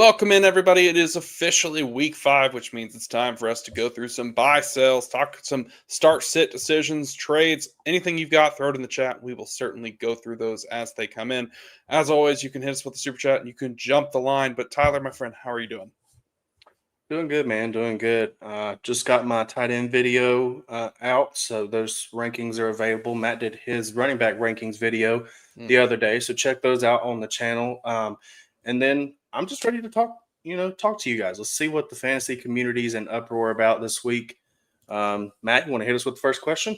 Welcome in, everybody. It is officially week 5, which means it's time for us to go through some buy sells, talk some start sit decisions, trades, anything you've got, throw it in the chat. We will certainly go through those as they come in. As always, you can hit us with the super chat and you can jump the line. But Tyler, my friend, how are you doing? Doing good, man. Doing good. Just got my tight end video out, so those rankings are available. Matt did his running back rankings video the other day, so check those out on the channel. And then I'm just ready to talk. Talk to you guys. Let's see what the fantasy community's in uproar about this week. Matt, you want to hit us with the first question?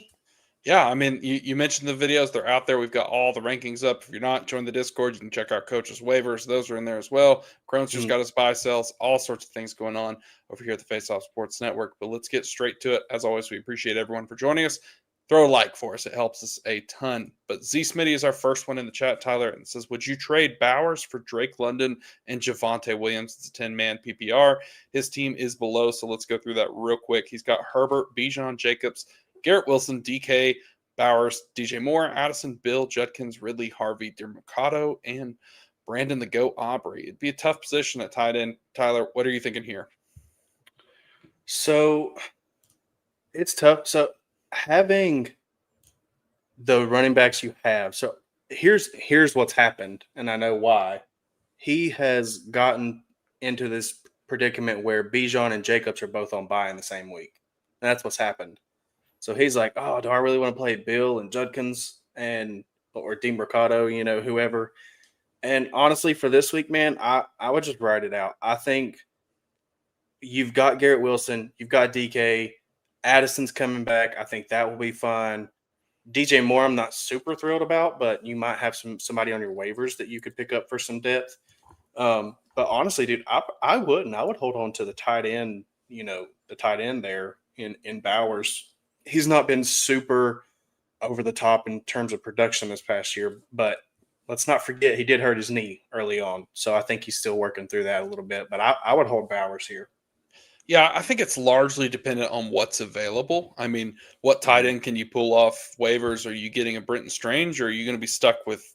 Yeah, I mean, you mentioned the videos. They're out there. We've got all the rankings up. If you're not, join the Discord. You can check out Coach's waivers. Those are in there as well. Cronster's got his buy sells, all sorts of things going on over here at the Face Off Sports Network. But let's get straight to it. As always, we appreciate everyone for joining us. Throw a like for us. It helps us a ton. But Z Smitty is our first one in the chat, Tyler, and says, would you trade Bowers for Drake London and Javonte Williams? It's a 10-man PPR. His team is below, so let's go through that real quick. He's got Herbert, Bijan Jacobs, Garrett Wilson, DK, Bowers, DJ Moore, Addison, Bill, Judkins, Ridley, Harvey, DeMarcado, and Brandon the Goat Aubrey. It'd be a tough position at tight end. Tyler, what are you thinking here? So it's tough. So having the running backs you have, so here's what's happened, and I know why. He has gotten into this predicament where Bijan and Jacobs are both on bye in the same week. And that's what's happened. So he's like, oh, do I really want to play Bill and Judkins or DeMarcado, whoever? And honestly, for this week, man, I would just write it out. I think you've got Garrett Wilson, you've got DK, Addison's coming back. I think that will be fine. DJ Moore, I'm not super thrilled about, but you might have somebody on your waivers that you could pick up for some depth. But honestly, dude, I wouldn't. I would hold on to the tight end, the tight end there in Bowers. He's not been super over the top in terms of production this past year, but let's not forget he did hurt his knee early on. So I think he's still working through that a little bit, but I would hold Bowers here. Yeah, I think it's largely dependent on what's available. I mean, what tight end can you pull off waivers? Are you getting a Brenton Strange, or are you going to be stuck with,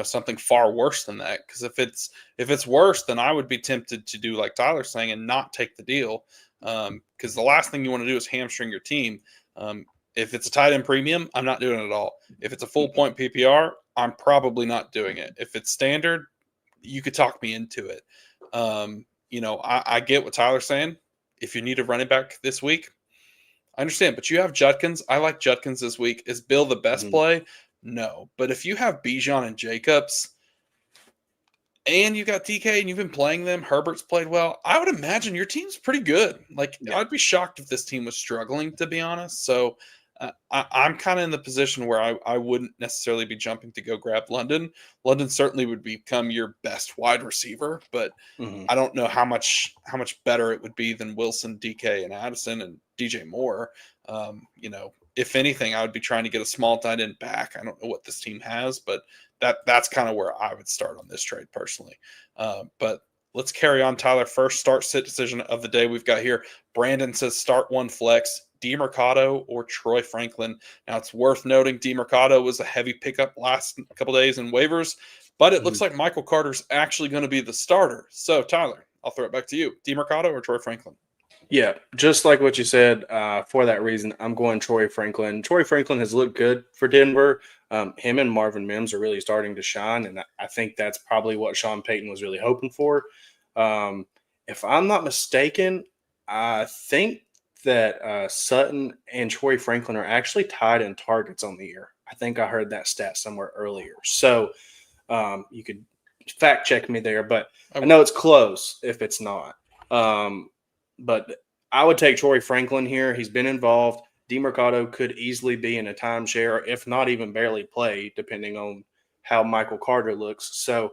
something far worse than that? Because if it's worse, then I would be tempted to do like Tyler's saying and not take the deal. Because the last thing you want to do is hamstring your team. If it's a tight end premium, I'm not doing it at all. If it's a full point PPR, I'm probably not doing it. If it's standard, you could talk me into it. I get what Tyler's saying. If you need a running back this week, I understand, but you have Judkins. I like Judkins this week. Is Bill the best play? No. But if you have Bijan and Jacobs and you got DK and you've been playing them, Herbert's played well, I would imagine your team's pretty good. I'd be shocked if this team was struggling, to be honest. So I'm kind of in the position where I wouldn't necessarily be jumping to go grab London. London certainly would become your best wide receiver, but I don't know how much better it would be than Wilson, DK, and Addison and DJ Moore. If anything, I would be trying to get a small tight end back. I don't know what this team has, but that's kind of where I would start on this trade personally. But let's carry on, Tyler. First start sit decision of the day we've got here. Brandon says start one flex. DeMarcado or Troy Franklin. Now, it's worth noting DeMarcado was a heavy pickup last couple days in waivers, but it looks like Michael Carter's actually going to be the starter. So, Tyler, I'll throw it back to you. DeMarcado or Troy Franklin? Yeah, just like what you said, for that reason, I'm going Troy Franklin. Troy Franklin has looked good for Denver. Him and Marvin Mims are really starting to shine, and I think that's probably what Sean Payton was really hoping for. If I'm not mistaken, I think that Sutton and Troy Franklin are actually tied in targets on the year. I think I heard that stat somewhere earlier. So you could fact check me there, but I know it's close if it's not. But I would take Troy Franklin here. He's been involved. DeMarcado could easily be in a timeshare, if not even barely play, depending on how Michael Carter looks. So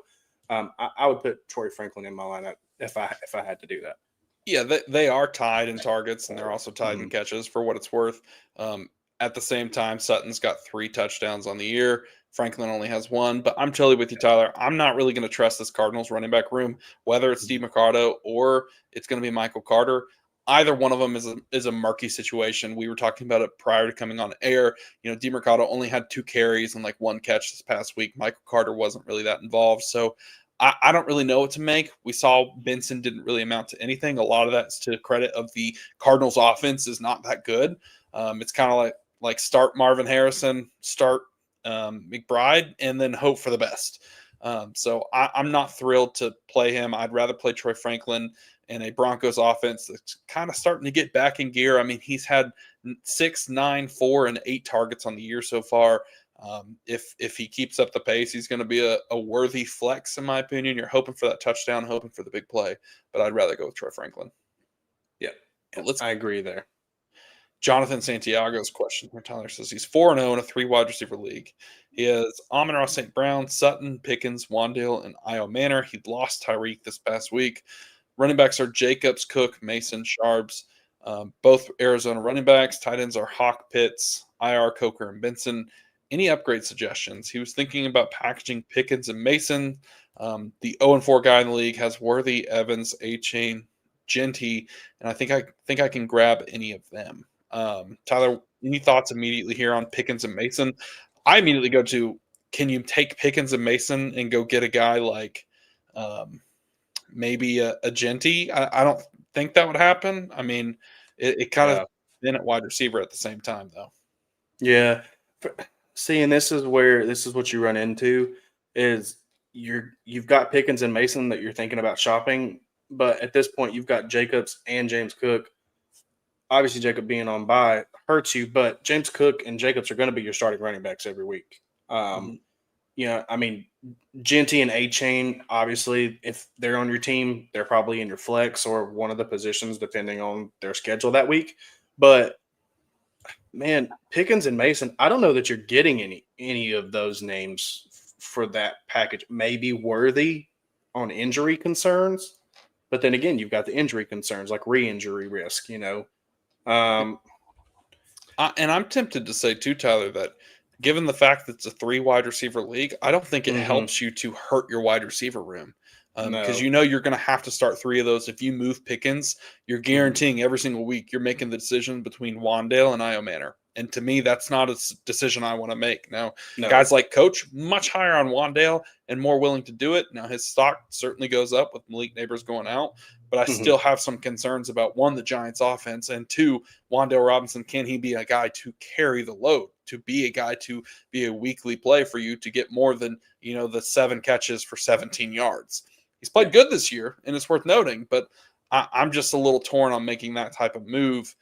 I would put Troy Franklin in my lineup if I had to do that. Yeah, they are tied in targets, and they're also tied in catches for what it's worth. At the same time, Sutton's got 3 touchdowns on the year. Franklin only has 1, but I'm totally with you, Tyler. I'm not really going to trust this Cardinals running back room, whether it's DeMarcado or it's going to be Michael Carter. Either one of them is a murky situation. We were talking about it prior to coming on air. DeMarcado only had 2 carries and 1 catch this past week. Michael Carter wasn't really that involved. So I don't really know what to make. We saw Benson didn't really amount to anything. A lot of that's to credit of the Cardinals' offense is not that good. It's kind of like start Marvin Harrison, start McBride, and then hope for the best. So I'm not thrilled to play him. I'd rather play Troy Franklin in a Broncos offense that's kind of starting to get back in gear. I mean, he's had 6, 9, 4, and 8 targets on the year so far. If he keeps up the pace, he's going to be a worthy flex, in my opinion. You're hoping for that touchdown, hoping for the big play, but I'd rather go with Troy Franklin. Yeah, And let's I agree there. Jonathan Santiago's question here. Tyler says he's 4-0 in a 3 wide receiver league. He has Amon-Ra St. Brown, Sutton, Pickens, Wandale, and Io Manor. He lost Tyreek this past week. Running backs are Jacobs, Cook, Mason, Sharbs. Both Arizona running backs. Tight ends are Hawk, Pitts, IR, Coker, and Benson. Any upgrade suggestions? He was thinking about packaging Pickens and Mason. The 0-4 guy in the league has Worthy, Evans, A-Chain, Genty, and I think I can grab any of them. Tyler, any thoughts immediately here on Pickens and Mason? I immediately go to, can you take Pickens and Mason and go get a guy like maybe a Genty? I don't think that would happen. I mean, it kind of been at wide receiver at the same time, though. Yeah. See, and this is what you run into is you've got Pickens and Mason that you're thinking about shopping, but at this point you've got Jacobs and James Cook. Obviously, Jacob being on bye hurts you, but James Cook and Jacobs are going to be your starting running backs every week. I mean, Genty and A-Chain, obviously, if they're on your team, they're probably in your flex or one of the positions depending on their schedule that week. But man, Pickens and Mason, I don't know that you're getting any of those names for that package. Maybe Worthy on injury concerns, but then again, you've got the injury concerns like re-injury risk. And I'm tempted to say too, Tyler, that given the fact that it's a 3 wide receiver league, I don't think it helps you to hurt your wide receiver room. Because you're going to have to start 3 of those. If you move Pickens, you're guaranteeing every single week you're making the decision between Wandale and Io Manor. And to me, that's not a decision I want to make. Now, guys like Coach, much higher on Wandale and more willing to do it. Now, his stock certainly goes up with Malik Neighbors going out. But I still have some concerns about, 1, the Giants' offense, and 2, Wandale Robinson. Can he be a guy to carry the load, to be a guy to be a weekly play for you to get more than, the 7 catches for 17 yards? He's played good this year, and it's worth noting, but I'm just a little torn on making that type of move.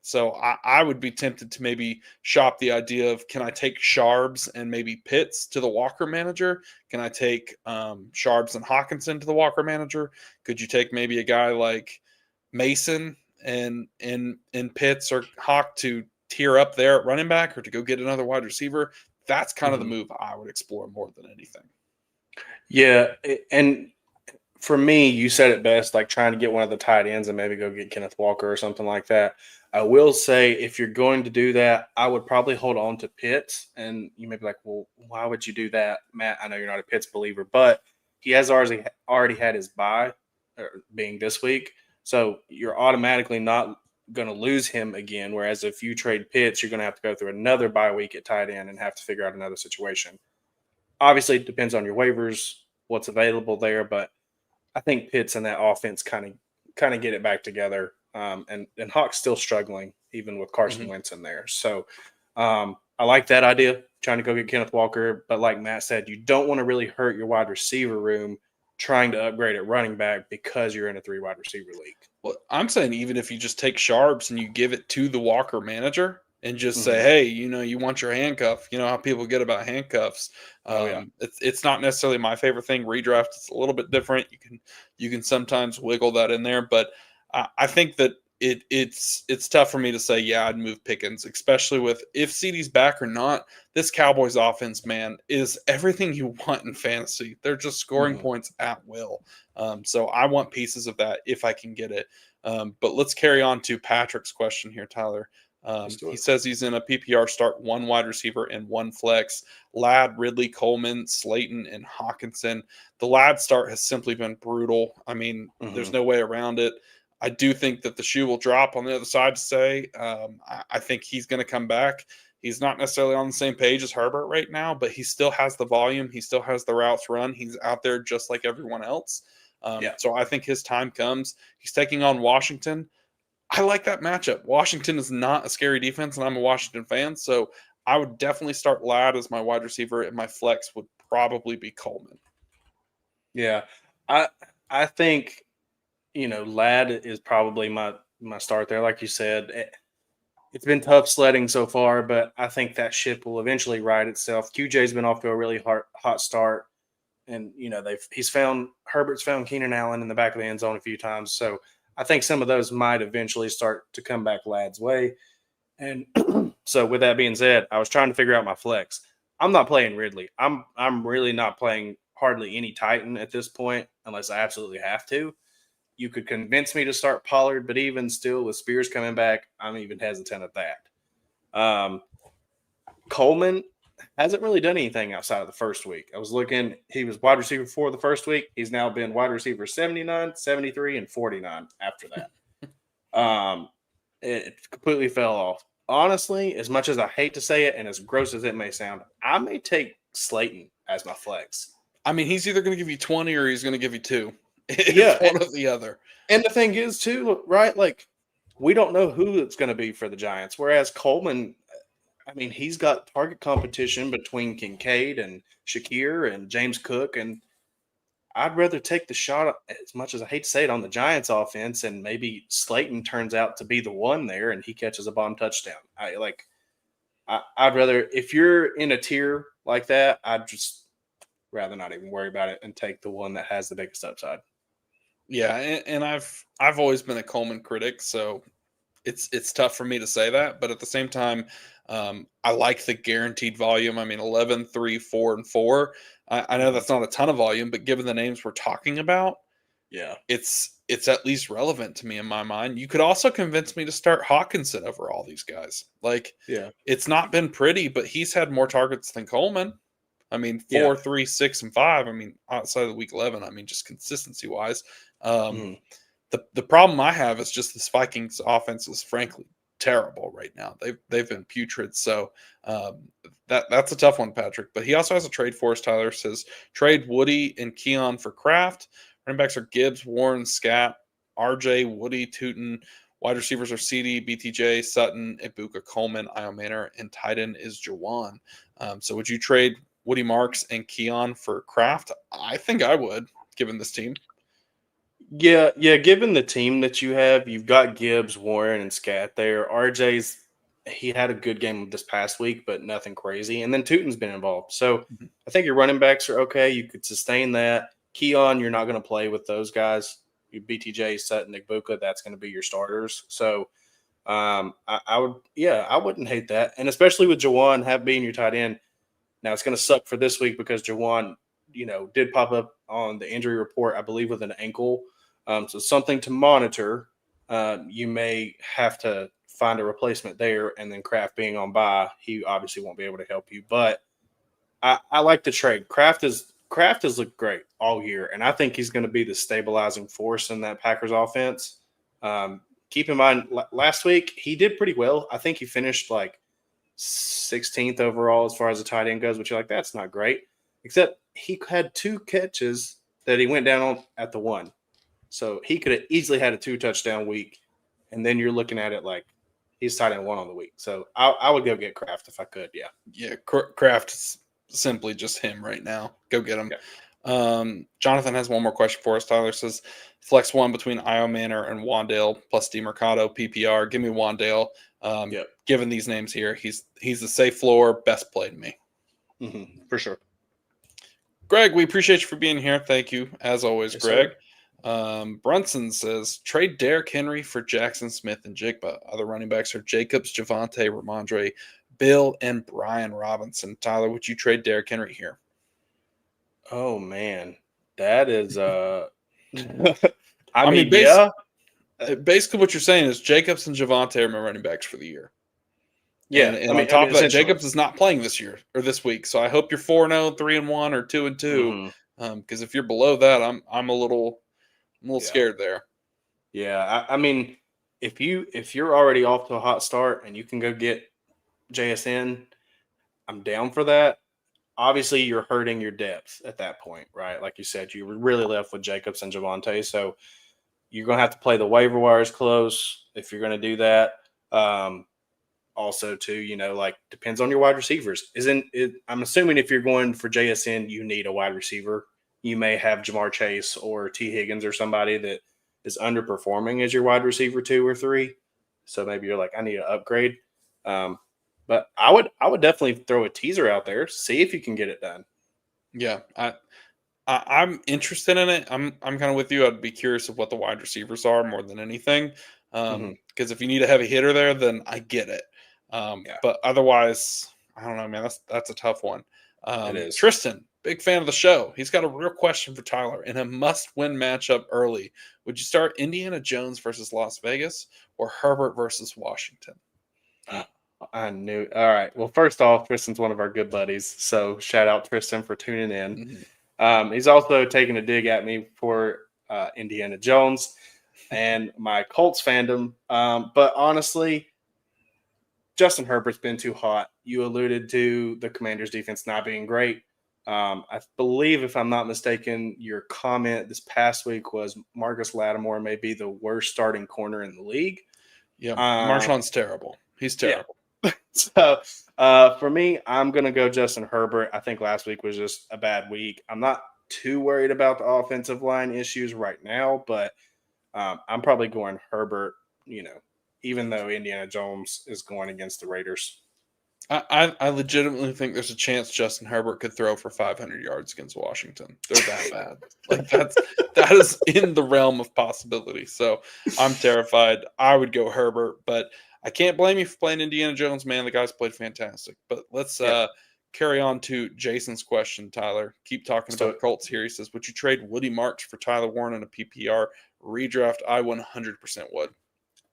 So I would be tempted to maybe shop the idea of, can I take Sharbs and maybe Pitts to the Walker manager? Can I take Sharbs and Hawkinson to the Walker manager? Could you take maybe a guy like Mason and Pitts or Hawk to tier up there at running back, or to go get another wide receiver? That's kind of the move I would explore more than anything. Yeah, and for me, you said it best, like trying to get one of the tight ends and maybe go get Kenneth Walker or something like that. I will say, if you're going to do that, I would probably hold on to Pitts. And you may be like, well, why would you do that, Matt? I know you're not a Pitts believer, but he has already had his bye, being this week. So you're automatically not going to lose him again. Whereas if you trade Pitts, you're going to have to go through another bye week at tight end and have to figure out another situation. Obviously, it depends on your waivers, what's available there, but I think Pitts and that offense kind of get it back together. And Hawk's still struggling, even with Carson Wentz in there. So I like that idea, trying to go get Kenneth Walker. But like Matt said, you don't want to really hurt your wide receiver room trying to upgrade at running back because you're in a 3 wide receiver league. Well, I'm saying even if you just take Sharbs and you give it to the Walker manager and just say, hey, you want your handcuff. You know how people get about handcuffs. It's not necessarily my favorite thing. Redraft is a little bit different. You can sometimes wiggle that in there, but I think that it's tough for me to say, yeah, I'd move Pickens, especially with if CeeDee's back or not. This Cowboys offense, man, is everything you want in fantasy. They're just scoring points at will. So I want pieces of that if I can get it. But let's carry on to Patrick's question here, Tyler. He says he's in a PPR start, 1 wide receiver and 1 flex. Ladd, Ridley, Coleman, Slayton, and Hawkinson. The Ladd start has simply been brutal. I mean, there's no way around it. I do think that the shoe will drop on the other side to say. I think he's going to come back. He's not necessarily on the same page as Herbert right now, but he still has the volume. He still has the routes run. He's out there just like everyone else. Yeah. So I think his time comes. He's taking on Washington. I like that matchup. Washington is not a scary defense, and I'm a Washington fan, so I would definitely start Ladd as my wide receiver, and my flex would probably be Coleman. Yeah. I think, Ladd is probably my start there. Like you said, it's been tough sledding so far, but I think that ship will eventually right itself. QJ's been off to a really hot start, and Herbert's found Keenan Allen in the back of the end zone a few times. So I think some of those might eventually start to come back Ladd's way. And so with that being said, I was trying to figure out my flex. I'm not playing Ridley. I'm really not playing hardly any Titan at this point unless I absolutely have to. You could convince me to start Pollard, but even still, with Spears coming back, I'm even hesitant at that. Coleman hasn't really done anything outside of the first week. I was looking, he was wide receiver 4 the first week. He's now been wide receiver 79, 73, and 49 after that. It completely fell off. Honestly, as much as I hate to say it and as gross as it may sound, I may take Slayton as my flex. I mean, he's either going to give you 20 or he's going to give you 2. Yeah, It's one or the other. And the thing is, too, right? Like, we don't know who it's going to be for the Giants. Whereas Coleman, I mean, he's got target competition between Kincaid and Shakir and James Cook. And I'd rather take the shot, as much as I hate to say it, on the Giants offense, and maybe Slayton turns out to be the one there and he catches a bomb touchdown. I'd rather, if you're in a tier like that, I'd just rather not even worry about it and take the one that has the biggest upside. Yeah, and I've always been a Coleman critic, so it's tough for me to say that. But at the same time, I like the guaranteed volume. I mean, 11, 3, 4, and 4. I know that's not a ton of volume, but given the names we're talking about, yeah, it's at least relevant to me in my mind. You could also convince me to start Hawkinson over all these guys. Like, yeah, it's not been pretty, but he's had more targets than Coleman. I mean, 4, 3, 6, and 5. I mean, outside of the week 11, I mean, just consistency wise. The problem I have is just this Vikings offense is frankly terrible right now. They've been putrid. So that's a tough one, Patrick. But he also has a trade for us. Tyler says trade Woody and Keon for Kraft. Running backs are Gibbs, Warren, Scat, RJ, Woody, Tootin. Wide receivers are CD, BTJ, Sutton, Ibuka, Coleman, Io Manor, and tight end is Jawan. So would you trade Woody Marks and Keon for Kraft? I think I would, given this team. Yeah. Given the team that you have, you've got Gibbs, Warren, and Scat there. He had a good game this past week, but nothing crazy. And then Tootin's been involved. So I think your running backs are okay. You could sustain that. Keon, you're not going to play with those guys. Your BTJ, Sutton, Ibuka, that's going to be your starters. So I wouldn't hate that. And especially with Jawan being your tight end. Now it's going to suck for this week because Jawan, did pop up on the injury report, I believe, with an ankle. So something to monitor. You may have to find a replacement there, and then Kraft being on bye, he obviously won't be able to help you. But I like the trade. Kraft has looked great all year, and I think he's going to be the stabilizing force in that Packers offense. Keep in mind, last week he did pretty well. I think he finished like 16th overall as far as the tight end goes, which you're like, that's not great. Except he had 2 catches that he went down on at the 1. So he could have easily had a 2-touchdown week. And then you're looking at it like he's tight end 1 on the week. So I would go get Kraft if I could. Yeah. Yeah. Kraft's simply just him right now. Go get him. Yeah. Jonathan has one more question for us. Tyler says, flex 1 between Io Manor and Wandale plus DeMercado PPR. Give me Wandale. Given these names here, he's a safe floor, best play to me. For sure. Greg, we appreciate you for being here. Thank you, as always, Yes, Greg. Brunson says, trade Derrick Henry for Jackson Smith and Jigba. Other running backs are Jacobs, Javante, Ramondre, Bill, and Brian Robinson. Tyler, would you trade Derrick Henry here? Oh, man. That is basically what you're saying is Jacobs and Javante are my running backs for the year. Yeah. And on top of that, Jacobs is not playing this year or this week. So I hope you're 4-0, 3-1, or 2-2. Because if you're below that, I'm a little scared there. Yeah. I mean, if you're already off to a hot start and you can go get, JSN, I'm down for that. Obviously, you're hurting your depth at that point, right? Like you said, you were really left with Jacobs and Javante. So you're going to have to play the waiver wires close if you're going to do that. Also, too, like depends on your wide receivers. I'm assuming if you're going for JSN, you need a wide receiver. You may have Jamar Chase or T. Higgins or somebody that is underperforming as your wide receiver 2 or 3. So maybe you're like, I need an upgrade. But I would definitely throw a teaser out there, see if you can get it done. Yeah, I'm interested in it. I'm kind of with you. I'd be curious of what the wide receivers are more than anything. Because if you need a heavy hitter there, then I get it. Yeah. But otherwise, I don't know, man. That's a tough one. It is. Tristan, big fan of the show. He's got a real question for Tyler in a must-win matchup early. Would you start Indiana Jones versus Las Vegas or Herbert versus Washington? I knew. All right. Well, first off, Tristan's one of our good buddies. So shout out Tristan for tuning in. He's also taking a dig at me for Indiana Jones and my Colts fandom. But honestly, Justin Herbert's been too hot. You alluded to the Commanders' defense not being great. I believe, if I'm not mistaken, your comment this past week was Marcus Lattimore may be the worst starting corner in the league. Yeah, Marshawn's terrible. He's terrible. Yeah. So for me, I'm going to go Justin Herbert. I think last week was just a bad week. I'm not too worried about the offensive line issues right now, but I'm probably going Herbert, even though Indiana Jones is going against the Raiders. I legitimately think there's a chance Justin Herbert could throw for 500 yards against Washington. They're that bad. Like that is in the realm of possibility. So I'm terrified. I would go Herbert, but I can't blame you for playing Indiana Jones, man. The guy's played fantastic. But let's carry on to Jason's question, Tyler. Keep talking about Colts here. He says, would you trade Woody Marks for Tyler Warren in a PPR redraft? I 100% would.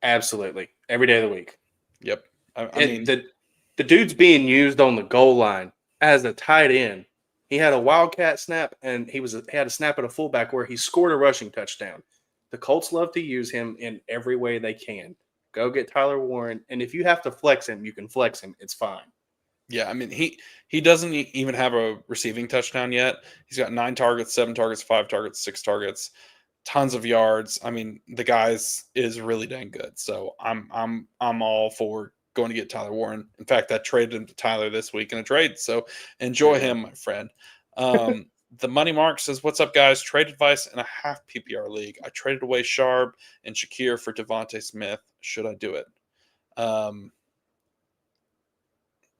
Absolutely. Every day of the week. Yep. I mean, the dude's being used on the goal line as a tight end. He had a wildcat snap, and he had a snap at a fullback where he scored a rushing touchdown. The Colts love to use him in every way they can. Go get Tyler Warren, and if you have to flex him, you can flex him. It's fine. Yeah, I mean, he doesn't even have a receiving touchdown yet. He's got 9 targets, 7 targets, 5 targets, 6 targets, tons of yards. I mean, the guy's is really dang good. So I'm all for going to get Tyler Warren. In fact, I traded him to Tyler this week in a trade. So enjoy him, my friend. The Money Mark says, what's up, guys? Trade advice in a half PPR league. I traded away Sharp and Shakir for Devontae Smith. Should I do it?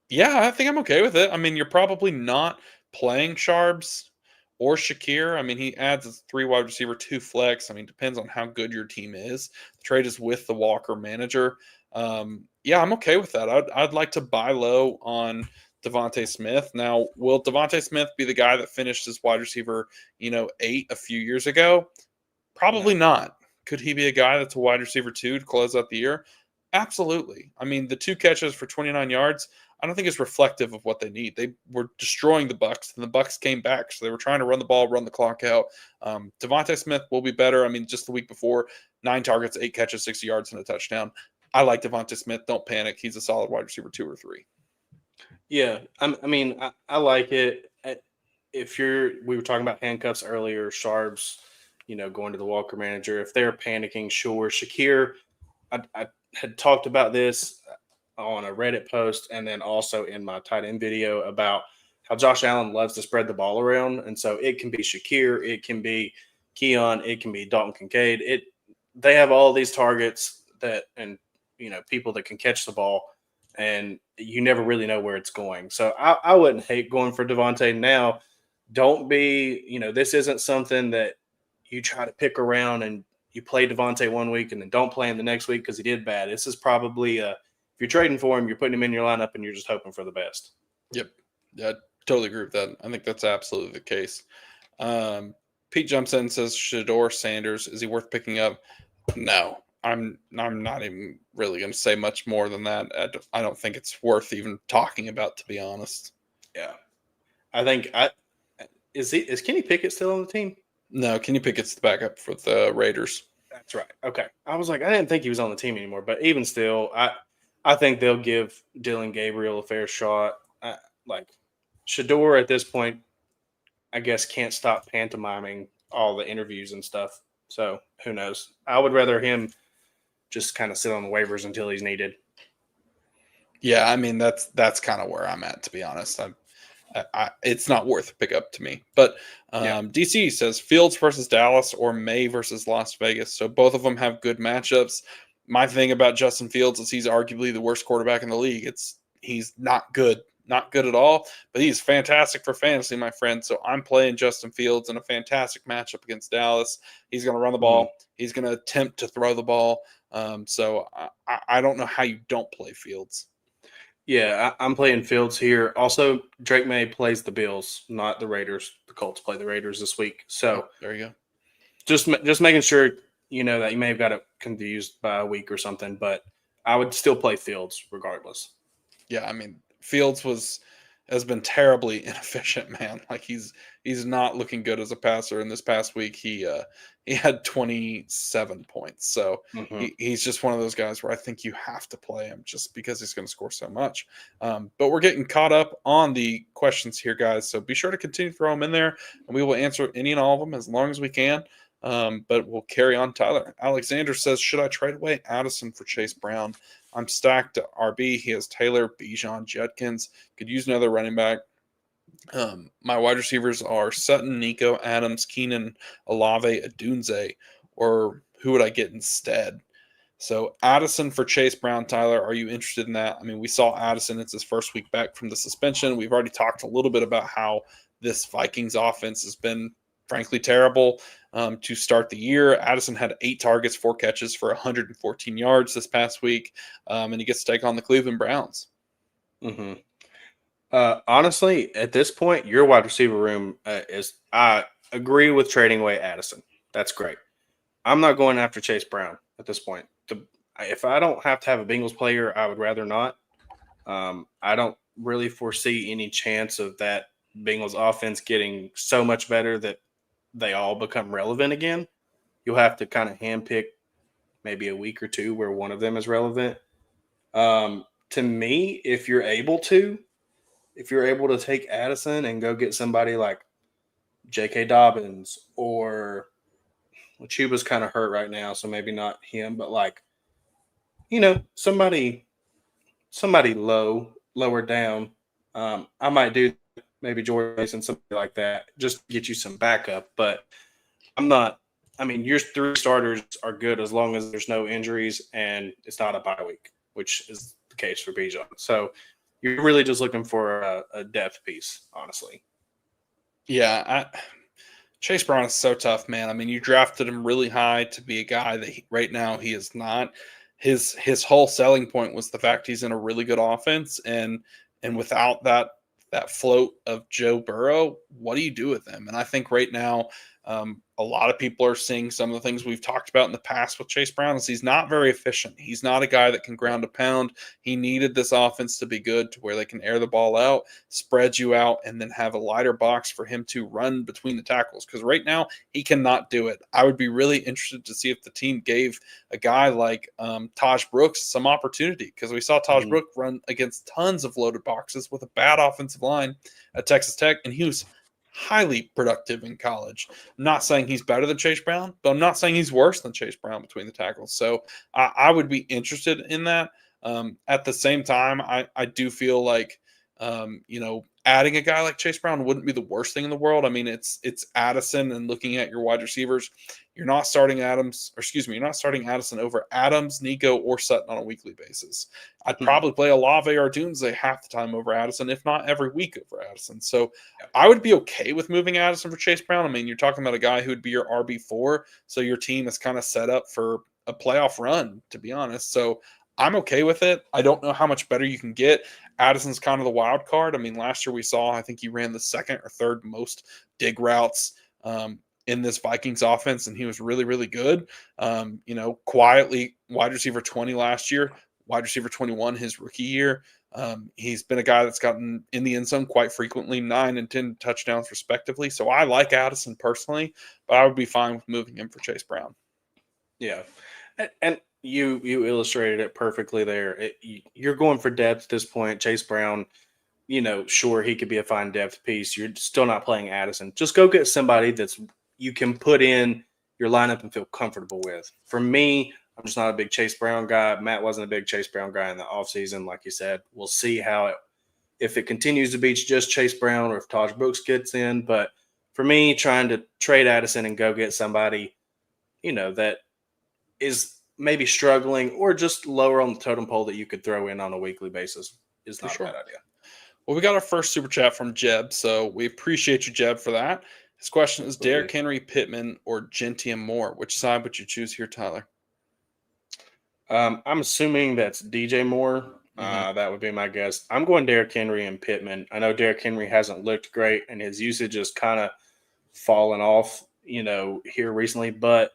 Yeah, I think I'm okay with it. I mean, you're probably not playing Sharps or Shakir. I mean, he adds a 3 wide receiver, 2 flex. I mean, depends on how good your team is. The trade is with the Walker manager. Yeah, I'm okay with that. I'd like to buy low on Devontae Smith. Now, will Devontae Smith be the guy that finished as wide receiver, 8 a few years ago? Probably not. Could he be a guy that's a wide receiver 2 to close out the year? Absolutely. I mean, the 2 catches for 29 yards, I don't think it's reflective of what they need. They were destroying the Bucs, and the Bucs came back. So they were trying to run the ball, run the clock out. Devontae Smith will be better. I mean, just the week before, 9 targets, 8 catches, 60 yards, and a touchdown. I like Devontae Smith. Don't panic. He's a solid wide receiver 2 or 3. Yeah, I like it. We were talking about handcuffs earlier, Sharps, going to the Walker manager. If they're panicking, sure. Shakir, I had talked about this on a Reddit post and then also in my tight end video about how Josh Allen loves to spread the ball around. And so it can be Shakir, it can be Keon, it can be Dalton Kincaid. They have all these targets people that can catch the ball, and you never really know where it's going. So I wouldn't hate going for Devontae now. Don't be, this isn't something that you try to pick around and you play Devontae one week and then don't play him the next week because he did bad. This is probably if you're trading for him, you're putting him in your lineup and you're just hoping for the best. Yep. Yeah, I totally agree with that. I think that's absolutely the case. Pete jumps in and says, Shador Sanders, is he worth picking up? No. I'm not even really going to say much more than that. I don't think it's worth even talking about, to be honest. Yeah. I think is Kenny Pickett still on the team? No, Kenny Pickett's the backup for the Raiders. That's right. Okay. I was like, I didn't think he was on the team anymore, but even still, I I think they'll give Dylan Gabriel a fair shot. Like Shador at this point, I guess can't stop pantomiming all the interviews and stuff. So who knows? I would rather him just kind of sit on the waivers until he's needed. Yeah, I mean that's kind of where I'm at, to be honest. It's not worth a pickup to me. But Yeah. DC says Fields versus Dallas or May versus Las Vegas. So both of them have good matchups. My thing about Justin Fields is he's arguably the worst quarterback in the league. He's not good, not good at all, but he's fantastic for fantasy, my friend. So I'm playing Justin Fields in a fantastic matchup against Dallas. He's going to run the ball. He's going to attempt to throw the ball. So I don't know how you don't play Fields. Yeah, I'm playing Fields here. Also, Drake May plays the Bills, not the Raiders. The Colts play the Raiders this week. So there you go. Just making sure you know that you may have got it confused by a week or something, but I would still play Fields regardless. Yeah, I mean, Fields has been terribly inefficient, man. Like he's not looking good as a passer. In this past week, he had 27 points. So he's just one of those guys where I think you have to play him just because he's going to score so much. But we're getting caught up on the questions here, guys. So be sure to continue to throw them in there, and we will answer any and all of them as long as we can. But we'll carry on. Tyler Alexander says, should I trade away Addison for Chase Brown? I'm stacked to RB. He has Taylor, Quinshon Judkins. Could use another running back. My wide receivers are Sutton, Nico, Adams, Keenan, Olave, Adunze. Or who would I get instead? So Addison for Chase Brown. Tyler, are you interested in that? I mean, we saw Addison. It's his first week back from the suspension. We've already talked a little bit about how this Vikings offense has been frankly terrible to start the year. Addison had 8 targets, 4 catches for 114 yards this past week, and he gets to take on the Cleveland Browns. Honestly, at this point, your wide receiver room is. I agree with trading away Addison. That's great. I'm not going after Chase Brown at this point. If I don't have to have a Bengals player, I would rather not. I don't really foresee any chance of that Bengals offense getting so much better that they all become relevant again. You'll have to kind of handpick maybe a week or two where one of them is relevant. To me, if you're able to take Addison and go get somebody like J.K. Dobbins or Chuba's kind of hurt right now, so maybe not him, but like, somebody lower down. I might do maybe Jordan Mason, something like that, just to get you some backup. But I'm not. I mean, your 3 starters are good as long as there's no injuries and it's not a bye week, which is the case for Bijan. So you're really just looking for a depth piece, honestly. Yeah, Chase Brown is so tough, man. I mean, you drafted him really high to be a guy that right now he is not. His whole selling point was the fact he's in a really good offense, and without that float of Joe Burrow, what do you do with him? And I think right now, a lot of people are seeing some of the things we've talked about in the past with Chase Brown is he's not very efficient. He's not a guy that can ground a pound. He needed this offense to be good to where they can air the ball out, spread you out, and then have a lighter box for him to run between the tackles. Because right now, he cannot do it. I would be really interested to see if the team gave a guy like Taj Brooks some opportunity, because we saw Taj Brooks run against tons of loaded boxes with a bad offensive line at Texas Tech, and he was highly productive in college. I'm not saying he's better than Chase Brown, but I'm not saying he's worse than Chase Brown between the tackles. So I would be interested in that. At the same time, I do feel like, adding a guy like Chase Brown wouldn't be the worst thing in the world. I mean, it's Addison, and looking at your wide receivers, you're not starting you're not starting Addison over Adams, Nico, or Sutton on a weekly basis. I'd probably play Olave or Dunze half the time over Addison, if not every week over Addison. So I would be okay with moving Addison for Chase Brown. I mean, you're talking about a guy who would be your RB4, so your team is kind of set up for a playoff run, to be honest. So I'm okay with it. I don't know how much better you can get. Addison's kind of the wild card. I mean, last year we saw, I think he ran the 2nd or 3rd most dig routes in this Vikings offense, and he was really, really good. Quietly wide receiver 20 last year, wide receiver 21 his rookie year. He's been a guy that's gotten in the end zone quite frequently, 9 and 10 touchdowns respectively. So I like Addison personally, but I would be fine with moving him for Chase Brown. Yeah. And You illustrated it perfectly there. You're going for depth at this point. Chase Brown, sure, he could be a fine depth piece. You're still not playing Addison. Just go get somebody that's you can put in your lineup and feel comfortable with. For me, I'm just not a big Chase Brown guy. Matt wasn't a big Chase Brown guy in the offseason, like you said. We'll see if it continues to be just Chase Brown or if Taj Brooks gets in. But for me, trying to trade Addison and go get somebody, that is maybe struggling or just lower on the totem pole that you could throw in on a weekly basis is For not a bad sure. idea. Well, we got our first super chat from Jeb, so we appreciate you, Jeb, for that. His question is Absolutely. Derrick Henry, Pittman, or Gentium Moore? Which side would you choose here, Tyler? I'm assuming that's DJ Moore. Hmm. That would be my guess. I'm going Derrick Henry and Pittman. I know Derrick Henry hasn't looked great and his usage has kind of fallen off, here recently. But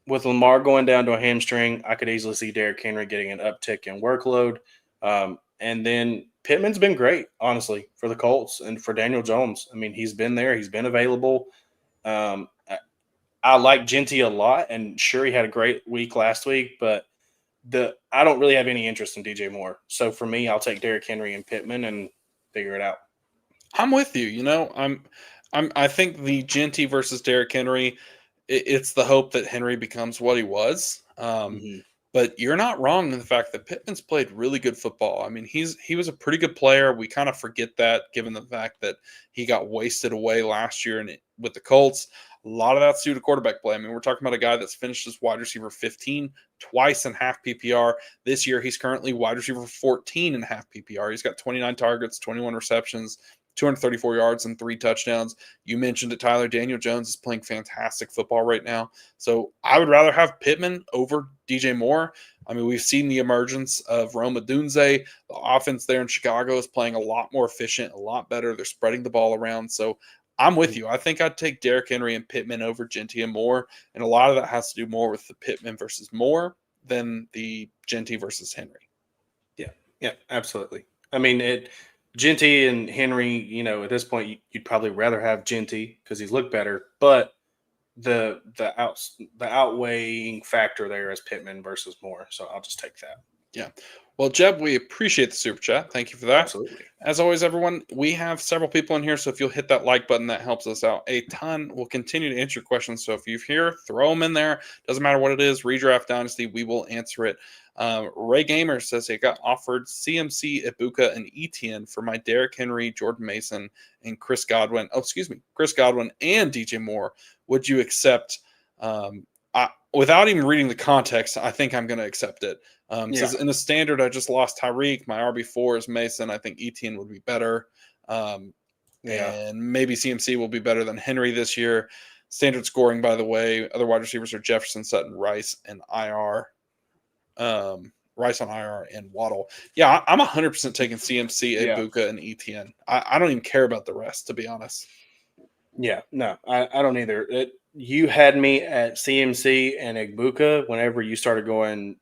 with Lamar going down to a hamstring, I could easily see Derrick Henry getting an uptick in workload. And then Pittman's been great, honestly, for the Colts and for Daniel Jones. I mean, he's been there, he's been available. I like Genty a lot, and sure, he had a great week last week, but I don't really have any interest in DJ Moore. So for me, I'll take Derrick Henry and Pittman and figure it out. I'm with you. I think the Genty versus Derrick Henry, it's the hope that Henry becomes what he was. Mm-hmm. But you're not wrong in the fact that Pittman's played really good football. I mean, he was a pretty good player. We kind of forget that given the fact that he got wasted away last year with the Colts. A lot of that's due to quarterback play. I mean, we're talking about a guy that's finished as wide receiver 15 twice in half PPR. This year, he's currently wide receiver 14 in half PPR. He's got 29 targets, 21 receptions, 234 yards, and 3 touchdowns. You mentioned it, Tyler. Daniel Jones is playing fantastic football right now. So I would rather have Pittman over DJ Moore. I mean, we've seen the emergence of Roma Dunze. The offense there in Chicago is playing a lot more efficient, a lot better. They're spreading the ball around. So I'm with you. I think I'd take Derrick Henry and Pittman over Genty and Moore. And a lot of that has to do more with the Pittman versus Moore than the Genty versus Henry. Yeah, absolutely. I mean, Genty and Henry, at this point, you'd probably rather have Genty because he's looked better, but the outweighing factor there is Pittman versus Moore. So I'll just take that. Yeah. Well, Jeb, we appreciate the super chat. Thank you for that. Absolutely. As always, everyone, we have several people in here, so if you'll hit that like button, that helps us out a ton. We'll continue to answer your questions. So if you're here, throw them in there. Doesn't matter what it is, redraft dynasty, we will answer it. Ray Gamer says he got offered CMC, Ibuka, and ETN for my Derrick Henry, Jordan Mason, and Chris Godwin. Oh, excuse me, Chris Godwin and DJ Moore. Would you accept? Without even reading the context, I think I'm going to accept it. Says in the standard, I just lost Tyreek. My RB4 is Mason. I think Etienne would be better. And maybe CMC will be better than Henry this year. Standard scoring, by the way, other wide receivers are Jefferson, Sutton, Rice, and IR. Rice on IR and Waddle. Yeah, I'm 100% taking CMC, Ibuka, and Etienne. I don't even care about the rest, to be honest. Yeah, no, I don't either. You had me at CMC and Ibuka whenever you started going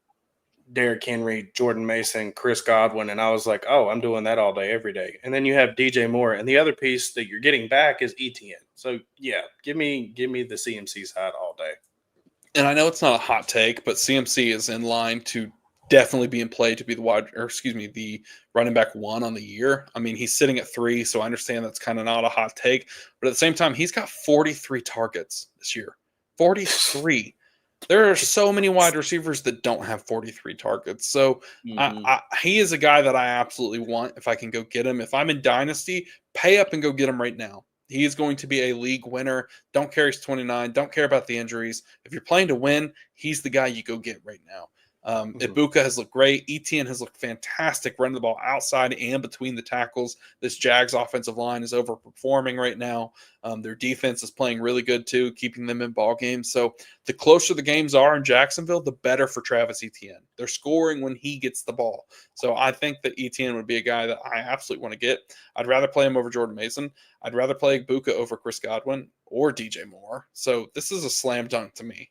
Derrick Henry, Jordan Mason, Chris Godwin, and I was like, oh, I'm doing that all day, every day. And then you have DJ Moore, and the other piece that you're getting back is ETN. So yeah, give me the CMC side all day. And I know it's not a hot take, but CMC is in line to definitely be in play to be the running back 1 on the year. I mean, he's sitting at 3, so I understand that's kind of not a hot take. But at the same time, he's got 43 targets this year. 43. There are so many wide receivers that don't have 43 targets. So he is a guy that I absolutely want if I can go get him. If I'm in Dynasty, pay up and go get him right now. He is going to be a league winner. Don't care he's 29. Don't care about the injuries. If you're playing to win, he's the guy you go get right now. Ibuka has looked great. Etienne has looked fantastic running the ball outside and between the tackles. This Jags offensive line is overperforming right now. Their defense is playing really good too, keeping them in ball games. So the closer the games are in Jacksonville, the better for Travis Etienne. They're scoring when he gets the ball. So I think that Etienne would be a guy that I absolutely want to get. I'd rather play him over Jordan Mason. I'd rather play Ibuka over Chris Godwin or DJ Moore. So this is a slam dunk to me.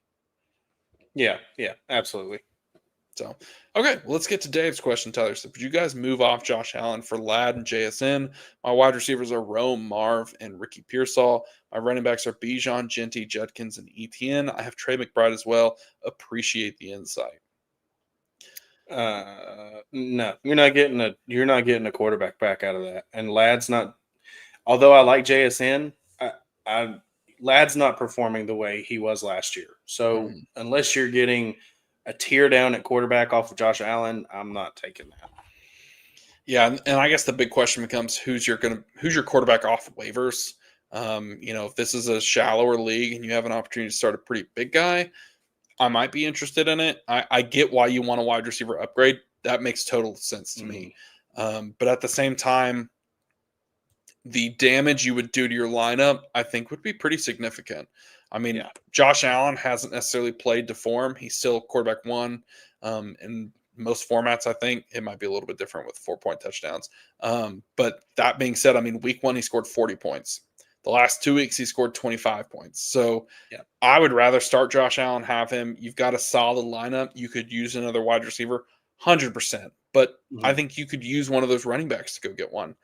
Yeah, absolutely. So, okay, well, let's get to Dave's question, Tyler. So, would you guys move off Josh Allen for Ladd and JSN? My wide receivers are Rome, Marv, and Ricky Pearsall. My running backs are Bijan, Genty, Judkins, and Etienne. I have Trey McBride as well. Appreciate the insight. No, you're not getting a quarterback back out of that. And Ladd's not. Although I like JSN, I Ladd's not performing the way he was last year. So Mhm. unless you're getting a tear down at quarterback off of Josh Allen, I'm not taking that. Yeah, and I guess the big question becomes who's your quarterback off of waivers. If this is a shallower league and you have an opportunity to start a pretty big guy, I might be interested in it. I get why you want a wide receiver upgrade. That makes total sense to Mhm. me. But at the same time, the damage you would do to your lineup, I think, would be pretty significant. I mean, Yeah. Josh Allen hasn't necessarily played to form. He's still quarterback one. In most formats, I think it might be a little bit different with 4-point touchdowns. But that being said, I mean, week one, he scored 40 points. The last 2 weeks, he scored 25 points. So Yeah. I would rather start Josh Allen, have him. You've got a solid lineup. You could use another wide receiver, 100%. But I Mhm. think you could use one of those running backs to go get one.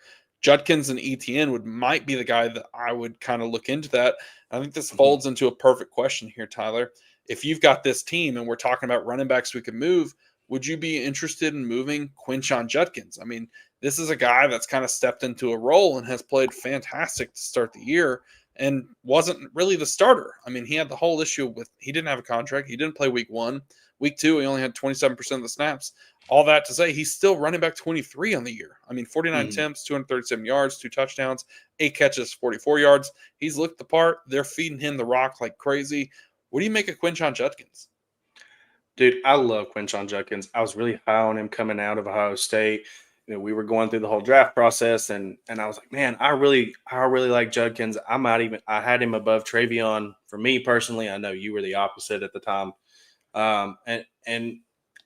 Judkins and ETN might be the guy that I would kind of look into that. I think this Mhm. folds into a perfect question here, Tyler. If you've got this team and we're talking about running backs we can move, would you be interested in moving Quinshon Judkins? I mean, this is a guy that's kind of stepped into a role and has played fantastic to start the year and wasn't really the starter. I mean, he had the whole issue with he didn't have a contract. He didn't play week one. Week two, he only had 27% of the snaps. All that to say, he's still running back 23 on the year. I mean, 49 Mhm. attempts, 237 yards, 2 touchdowns, 8 catches, 44 yards. He's looked the part. They're feeding him the rock like crazy. What do you make of Quinshon Judkins? Dude, I love Quinshon Judkins. I was really high on him coming out of Ohio State. We were going through the whole draft process, and I was like, man, I really like Judkins. I had him above Travion for me personally. I know you were the opposite at the time, and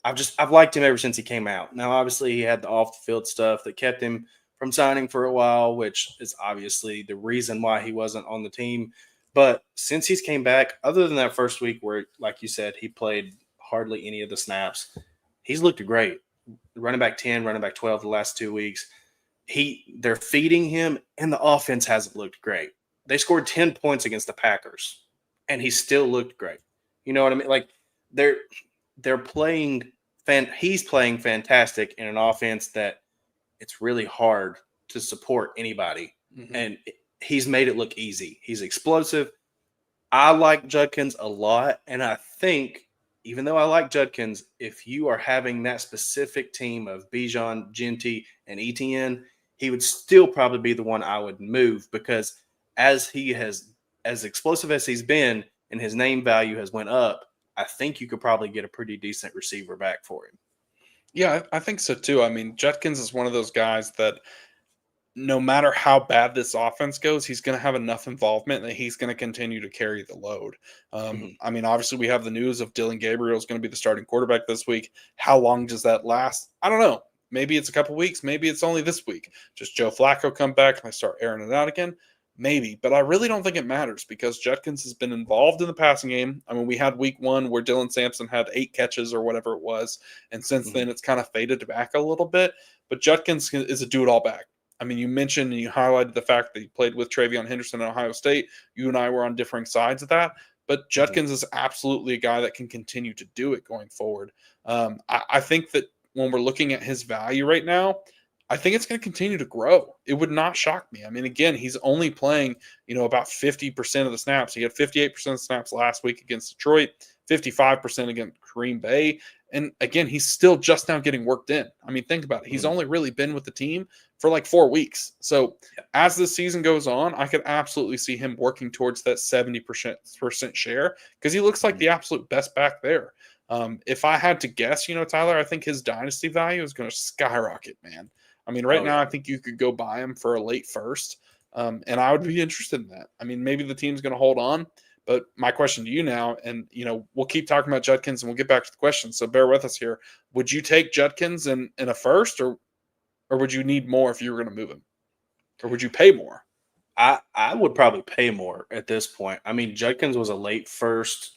I've liked him ever since he came out. Now, obviously, he had the off the field stuff that kept him from signing for a while, which is obviously the reason why he wasn't on the team. But since he's came back, other than that first week where, like you said, he played hardly any of the snaps, he's looked great. Running back 10, running back 12 the last 2 weeks. They're feeding him, and the offense hasn't looked great. They scored 10 points against the Packers, and he still looked great. You know what I mean? Like they're they're playing he's playing fantastic in an offense that it's really hard to support anybody. Mm-hmm. And he's made it look easy. He's explosive. I like Judkins a lot. And I think, even though I like Judkins, if you are having that specific team of Bijan, Genty, and ETN, he would still probably be the one I would move because as he has, as explosive as he's been and his name value has went up, I think you could probably get a pretty decent receiver back for him. Yeah, I think so too. I mean, Judkins is one of those guys that no matter how bad this offense goes, he's going to have enough involvement that he's going to continue to carry the load. Mhm. I mean, obviously, we have the news of Dylan Gabriel is going to be the starting quarterback this week. How long does that last? I don't know. Maybe it's a couple weeks. Maybe it's only this week. Just Joe Flacco come back and I start airing it out again. Maybe, but I really don't think it matters because Judkins has been involved in the passing game. I mean, we had week one where Dylan Sampson had 8 catches or whatever it was, and since then Mhm. it's kind of faded back a little bit. But Judkins is a do it all back. I mean, you mentioned and you highlighted the fact that he played with Travion Henderson at Ohio State. You and I were on differing sides of that, but Mhm. Judkins is absolutely a guy that can continue to do it going forward. I think that when we're looking at his value right now, I think it's going to continue to grow. It would not shock me. I mean, again, he's only playing, about 50% of the snaps. He had 58% of the snaps last week against Detroit, 55% against Green Bay. And again, he's still just now getting worked in. I mean, think about it. He's Mhm. only really been with the team for like 4 weeks. So Yeah. as the season goes on, I could absolutely see him working towards that 70% share because he looks like Mhm. the absolute best back there. If I had to guess, Tyler, I think his dynasty value is going to skyrocket, man. I mean, right Oh now, yeah. I think you could go buy him for a late first, and I would be interested in that. I mean, maybe the team's going to hold on, but my question to you now, and we'll keep talking about Judkins, and we'll get back to the question. So bear with us here. Would you take Judkins in a first, or would you need more if you were going to move him, or would you pay more? I would probably pay more at this point. I mean, Judkins was a late first,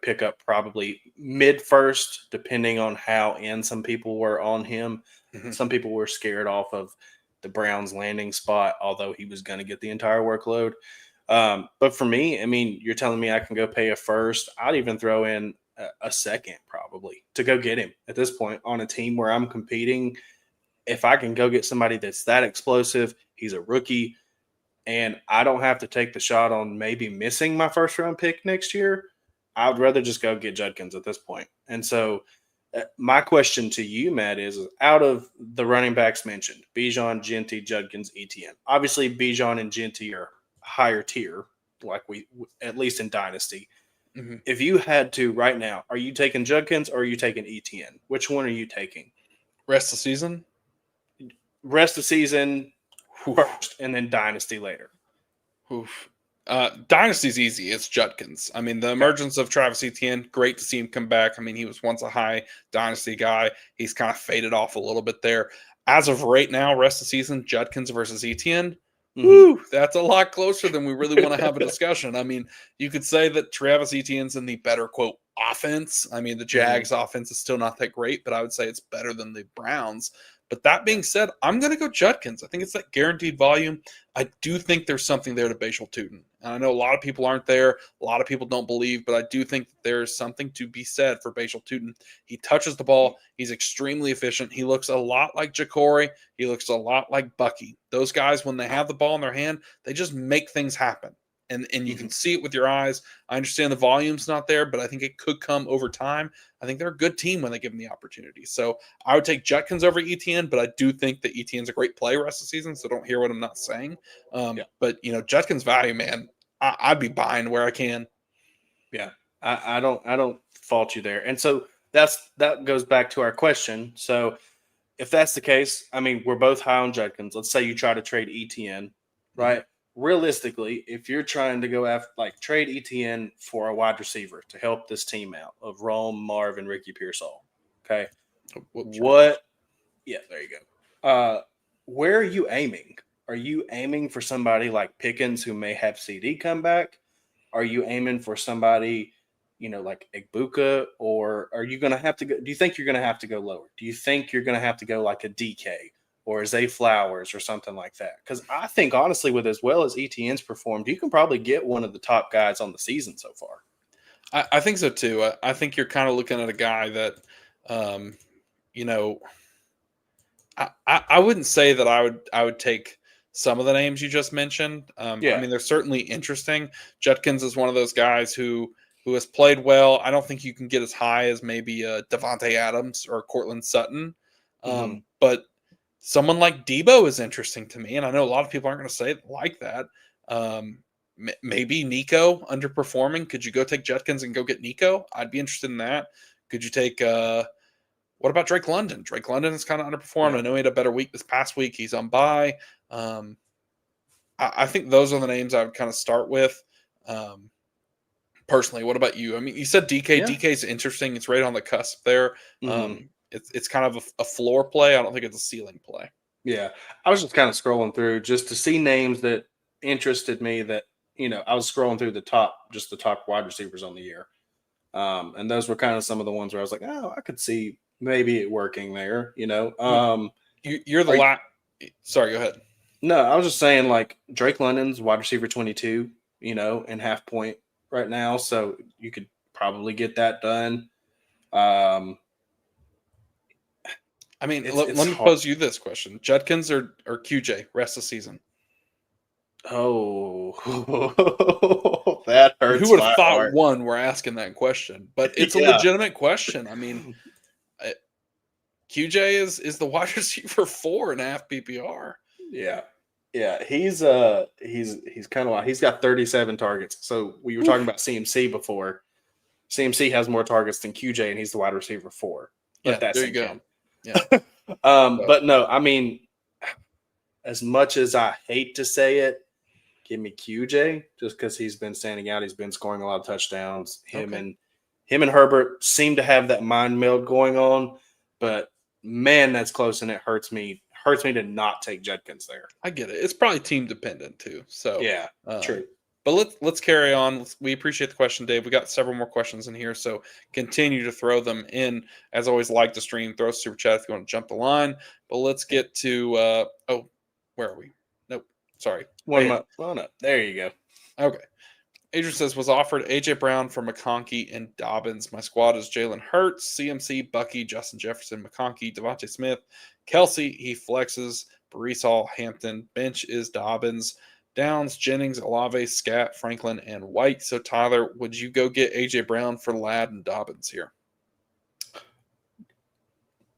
pickup, probably mid first, depending on how in some people were on him. Mhm. Some people were scared off of the Browns landing spot, although he was going to get the entire workload. But for me, I mean, you're telling me I can go pay a first. I'd even throw in a second probably to go get him at this point on a team where I'm competing. If I can go get somebody that's that explosive, he's a rookie, and I don't have to take the shot on maybe missing my first round pick next year, I would rather just go get Judkins at this point. And so my question to you, Matt, is out of the running backs mentioned, Bijan, Genty, Judkins, ETN. Obviously, Bijan and Genty are higher tier, like we at least in Dynasty. Mm-hmm. If you had to right now, are you taking Judkins or are you taking ETN? Which one are you taking? Rest of the season? Rest of season first and then Dynasty later. Oof. Dynasty's easy. It's Judkins. I mean, the emergence of Travis Etienne, great to see him come back. I mean, he was once a high Dynasty guy. He's kind of faded off a little bit there. As of right now, rest of the season, Judkins versus Etienne. Mm-hmm. Woo, that's a lot closer than we really want to have a discussion. I mean, you could say that Travis Etienne's in the better, quote, offense. I mean, the Jags offense is still not that great, but I would say it's better than the Browns. But that being said, I'm going to go Judkins. I think it's that guaranteed volume. I do think there's something there to Bashal Tutin. And I know a lot of people aren't there. A lot of people don't believe, but I do think that there's something to be said for Bashal Tutin. He touches the ball. He's extremely efficient. He looks a lot like Jacory. He looks a lot like Bucky. Those guys, when they have the ball in their hand, they just make things happen. And you can see it with your eyes. I understand the volume's not there, but I think it could come over time. I think they're a good team when they give them the opportunity. So I would take Judkins over Etienne, but I do think that Etienne's a great play rest of the season, so don't hear what I'm not saying. But, Judkins' value, man, I'd be buying where I can. Yeah, I don't fault you there. And so that goes back to our question. So if that's the case, I mean, we're both high on Judkins. Let's say you try to trade Etienne, right? Mm-hmm. Realistically, if you're trying to go after trade Etienne for a wide receiver to help this team out of Rome, Marv, and Ricky Pearsall, okay, yeah, there you go. Where are you aiming? Are you aiming for somebody like Pickens who may have CD come back? Are you aiming for somebody, like Egbuka, or are you going to have to go? Do you think you're going to have to go lower? Do you think you're going to have to go like a DK? Or is Zay Flowers or something like that? Because I think, honestly, with as well as ETN's performed, you can probably get one of the top guys on the season so far. I think so, too. I think you're kind of looking at a guy that, I wouldn't say that I would take some of the names you just mentioned. I mean, they're certainly interesting. Judkins is one of those guys who has played well. I don't think you can get as high as maybe Devontae Adams or Cortland Sutton. But someone like Debo is interesting to me, and I know a lot of people aren't going to say it like that. Maybe Nico underperforming. Could you go take Judkins and go get Nico? I'd be interested in that. Could you take what about Drake London? Drake London is kind of underperformed. Yeah. I know he had a better week this past week. He's on bye. I think those are the names I would kind of start with. Personally, what about you? I mean, you said DK. Yeah. DK is interesting. It's right on the cusp there. It's kind of a floor play. I don't think it's a ceiling play. Yeah. I was just kind of scrolling through just to see names that interested me that, I was scrolling through the top wide receivers on the year. And those were kind of some of the ones where I was like, oh, I could see maybe it working there, You're the last. Sorry, go ahead. No, I was just saying Drake London's wide receiver 22, and half point right now. So you could probably get that done. I mean, let me pose you this question: Judkins or QJ rest of the season? Oh, that hurts. Who would have thought we're asking that question? But it's a legitimate question. I mean, QJ is the wide receiver 4.5 PPR. Yeah, he's kind of like he's got 37 targets. So we were talking about CMC before. CMC has more targets than QJ, and he's the wide receiver 4. But there you go. Yeah. But no, I mean, as much as I hate to say it, give me QJ just because he's been standing out. He's been scoring a lot of touchdowns. Him and Herbert seem to have that mind meld going on. But man, that's close, and it hurts me. Hurts me to not take Judkins there. I get it. It's probably team dependent too. So yeah, true. But let's carry on. We appreciate the question, Dave. We got several more questions in here, so continue to throw them in. As always, like the stream, throw a super chat if you want to jump the line. But let's get to where are we? Nope, sorry. No, there you go. Okay. Adrian says, was offered A.J. Brown for McConkey and Dobbins. My squad is Jalen Hurts, CMC, Bucky, Justin Jefferson, McConkey, Devontae Smith, Kelsey. He flexes. Brees Hall, Hampton. Bench is Dobbins. Downs, Jennings, Olave, Scat, Franklin, and White. So, Tyler, would you go get A.J. Brown for Ladd and Dobbins here?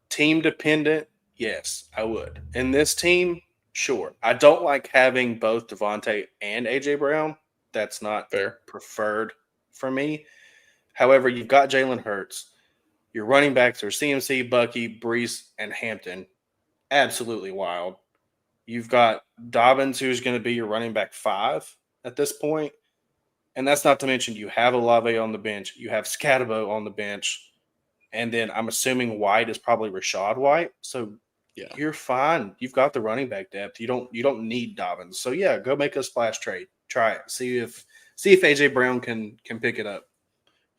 Team dependent, yes, I would. In this team, sure. I don't like having both Devontae and A.J. Brown. That's not Fair. preferred for me. However, you've got Jalen Hurts. Your running backs are CMC, Bucky, Brees, and Hampton. Absolutely wild. You've got Dobbins, who's going to be your running back 5 at this point. And that's not to mention you have Olave on the bench. You have Scatabo on the bench. And then I'm assuming White is probably Rashad White. So yeah, you're fine. You've got the running back depth. You don't need Dobbins. So yeah, go make a splash trade. Try it. See if AJ Brown can pick it up.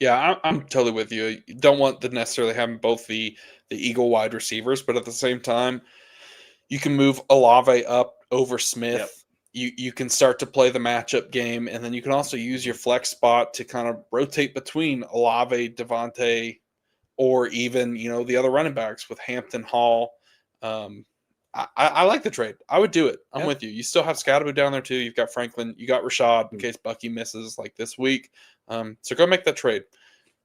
Yeah, I'm totally with you. You don't want to necessarily having both the Eagle wide receivers, but at the same time, you can move Olave up over Smith. Yep. You can start to play the matchup game, and then you can also use your flex spot to kind of rotate between Olave, Devontae, or even the other running backs with Hampton, Hall. I like the trade. I would do it. I'm with you. You still have Scatterbo down there too. You've got Franklin. You got Rashad in case Bucky misses like this week. So go make that trade.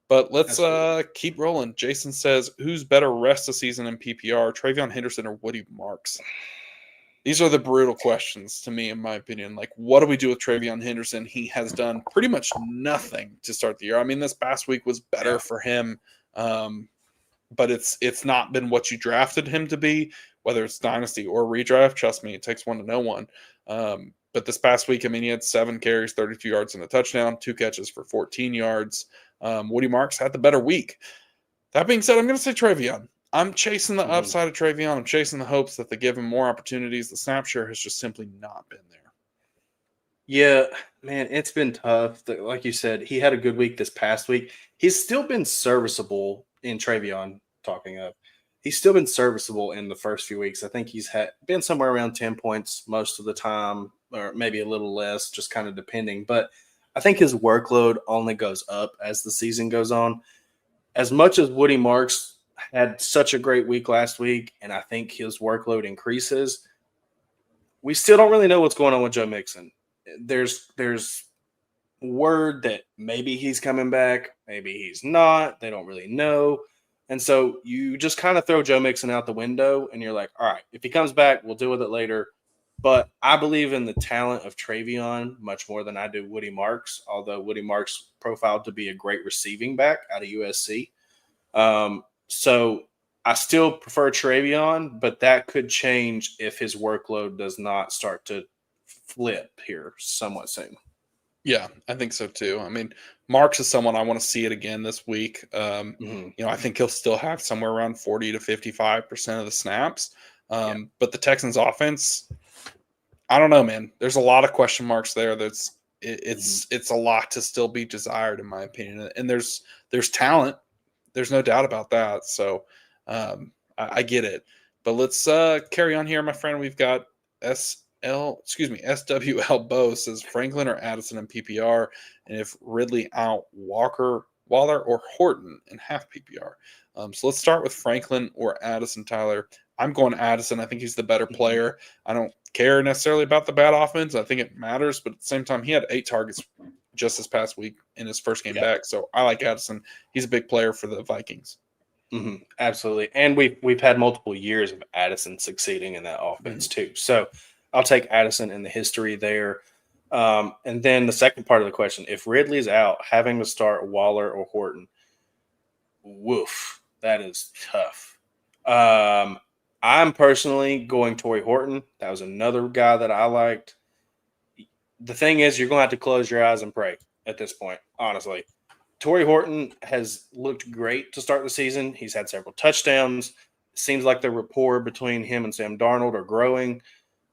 But let's keep rolling. Jason says, who's better rest of season in PPR, Travion Henderson or Woody Marks? These are the brutal questions to me, in my opinion. Like, what do we do with Travion Henderson? He has done pretty much nothing to start the year. I mean, this past week was better for him, but it's not been what you drafted him to be, whether it's dynasty or redraft. Trust me, it takes one to know one. But this past week, I mean, he had 7 carries, 32 yards and a touchdown, 2 catches for 14 yards. Woody Marks had the better week. That being said, I'm going to say Travion. I'm chasing the upside of Travion. I'm chasing the hopes that they give him more opportunities. The snap share has just simply not been there. Yeah, man, it's been tough. Like you said, he had a good week this past week. He's still been serviceable in Travion, talking of. He's still been serviceable in the first few weeks. I think he's been somewhere around 10 points most of the time, or maybe a little less, just kind of depending. But I think his workload only goes up as the season goes on. As much as Woody Marks had such a great week last week, and I think his workload increases, we still don't really know what's going on with Joe Mixon. There's word that maybe he's coming back, maybe he's not. They don't really know. And so you just kind of throw Joe Mixon out the window, and you're like, all right, if he comes back, we'll deal with it later. But I believe in the talent of Travion much more than I do Woody Marks, although Woody Marks profiled to be a great receiving back out of USC. So I still prefer Travion, but that could change if his workload does not start to flip here somewhat soon. Yeah, I think so too. I mean, Marks is someone I want to see it again this week. I think he'll still have somewhere around 40 to 55% of the snaps. But the Texans offense, I don't know, man. There's a lot of question marks there. It's a lot to still be desired, in my opinion. And there's talent. There's no doubt about that. So I get it. But let's carry on here, my friend. We've got SWL Bo says Franklin or Addison in PPR, and if Ridley out, Waller or Horton in half PPR. So let's start with Franklin or Addison, Tyler. I'm going Addison. I think he's the better player. I don't care necessarily about the bad offense. I think it matters, but at the same time, he had 8 targets just this past week in his first game back. So I like Addison. He's a big player for the Vikings. Absolutely. And we've had multiple years of Addison succeeding in that offense too. So I'll take Addison in the history there. And then the second part of the question, if Ridley's out, having to start Waller or Horton, woof, that is tough. I'm personally going Torrey Horton. That was another guy that I liked. The thing is, you're going to have to close your eyes and pray at this point, honestly. Torrey Horton has looked great to start the season. He's had several touchdowns. Seems like the rapport between him and Sam Darnold are growing,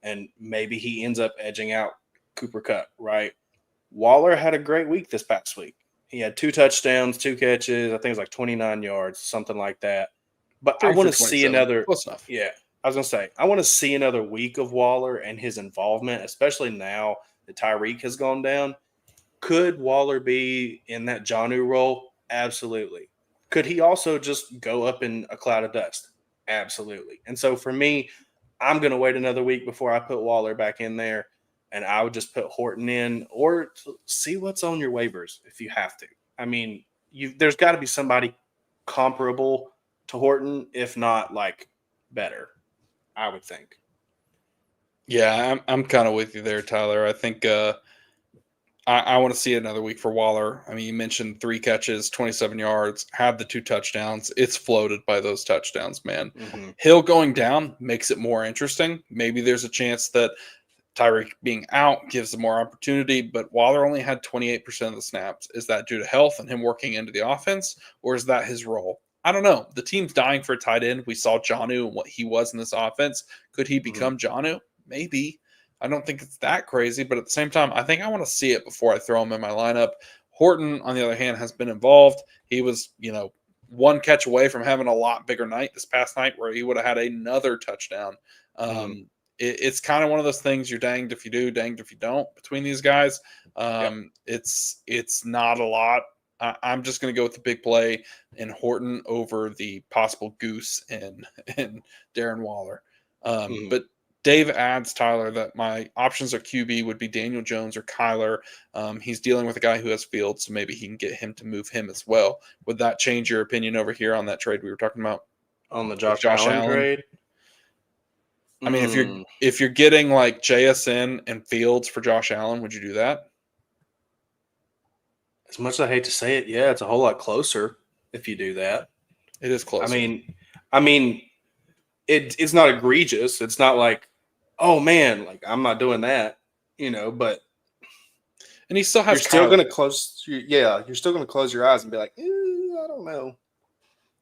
and maybe he ends up edging out Cooper Kupp, right? Waller had a great week this past week. He had 2 touchdowns, 2 catches. I think it was like 29 yards, something like that. But I want to see another – close enough. Yeah, I was going to say, I want to see another week of Waller and his involvement, especially now that Tyreek has gone down. Could Waller be in that Jonnu role? Absolutely. Could he also just go up in a cloud of dust? Absolutely. And so for me, I'm going to wait another week before I put Waller back in there, and I would just put Horton in, or see what's on your waivers if you have to. I mean, there's got to be somebody comparable to Horton, if not like better, I would think. Yeah, I'm kind of with you there, Tyler. I think I want to see another week for Waller. I mean, you mentioned 3 catches, 27 yards, had the 2 touchdowns. It's floated by those touchdowns, man. Mm-hmm. Hill going down makes it more interesting. Maybe there's a chance that Tyreek being out gives them more opportunity, but Waller only had 28% of the snaps. Is that due to health and him working into the offense, or is that his role? I don't know. The team's dying for a tight end. We saw Jonnu and what he was in this offense. Could he become Jonnu? Maybe. I don't think it's that crazy, but at the same time, I think I want to see it before I throw him in my lineup. Horton, on the other hand, has been involved. He was, 1 catch away from having a lot bigger night this past night where he would have had another touchdown. It's kind of one of those things, you're danged if you do, danged if you don't between these guys. It's not a lot. I'm just going to go with the big play in Horton over the possible goose and Darren Waller. But Dave adds, Tyler, that my options of QB would be Daniel Jones or Kyler. He's dealing with a guy who has Fields, so maybe he can get him to move him as well. Would that change your opinion over here on that trade we were talking about? On the Josh Allen trade? I mean, if you're getting like JSN and Fields for Josh Allen, would you do that? As much as I hate to say it, yeah, it's a whole lot closer if you do that. It is closer. I mean, it's not egregious. It's not like, oh man, like I'm not doing that, but and he still has. You're still going to close. You're still going to close your eyes and be like, I don't know.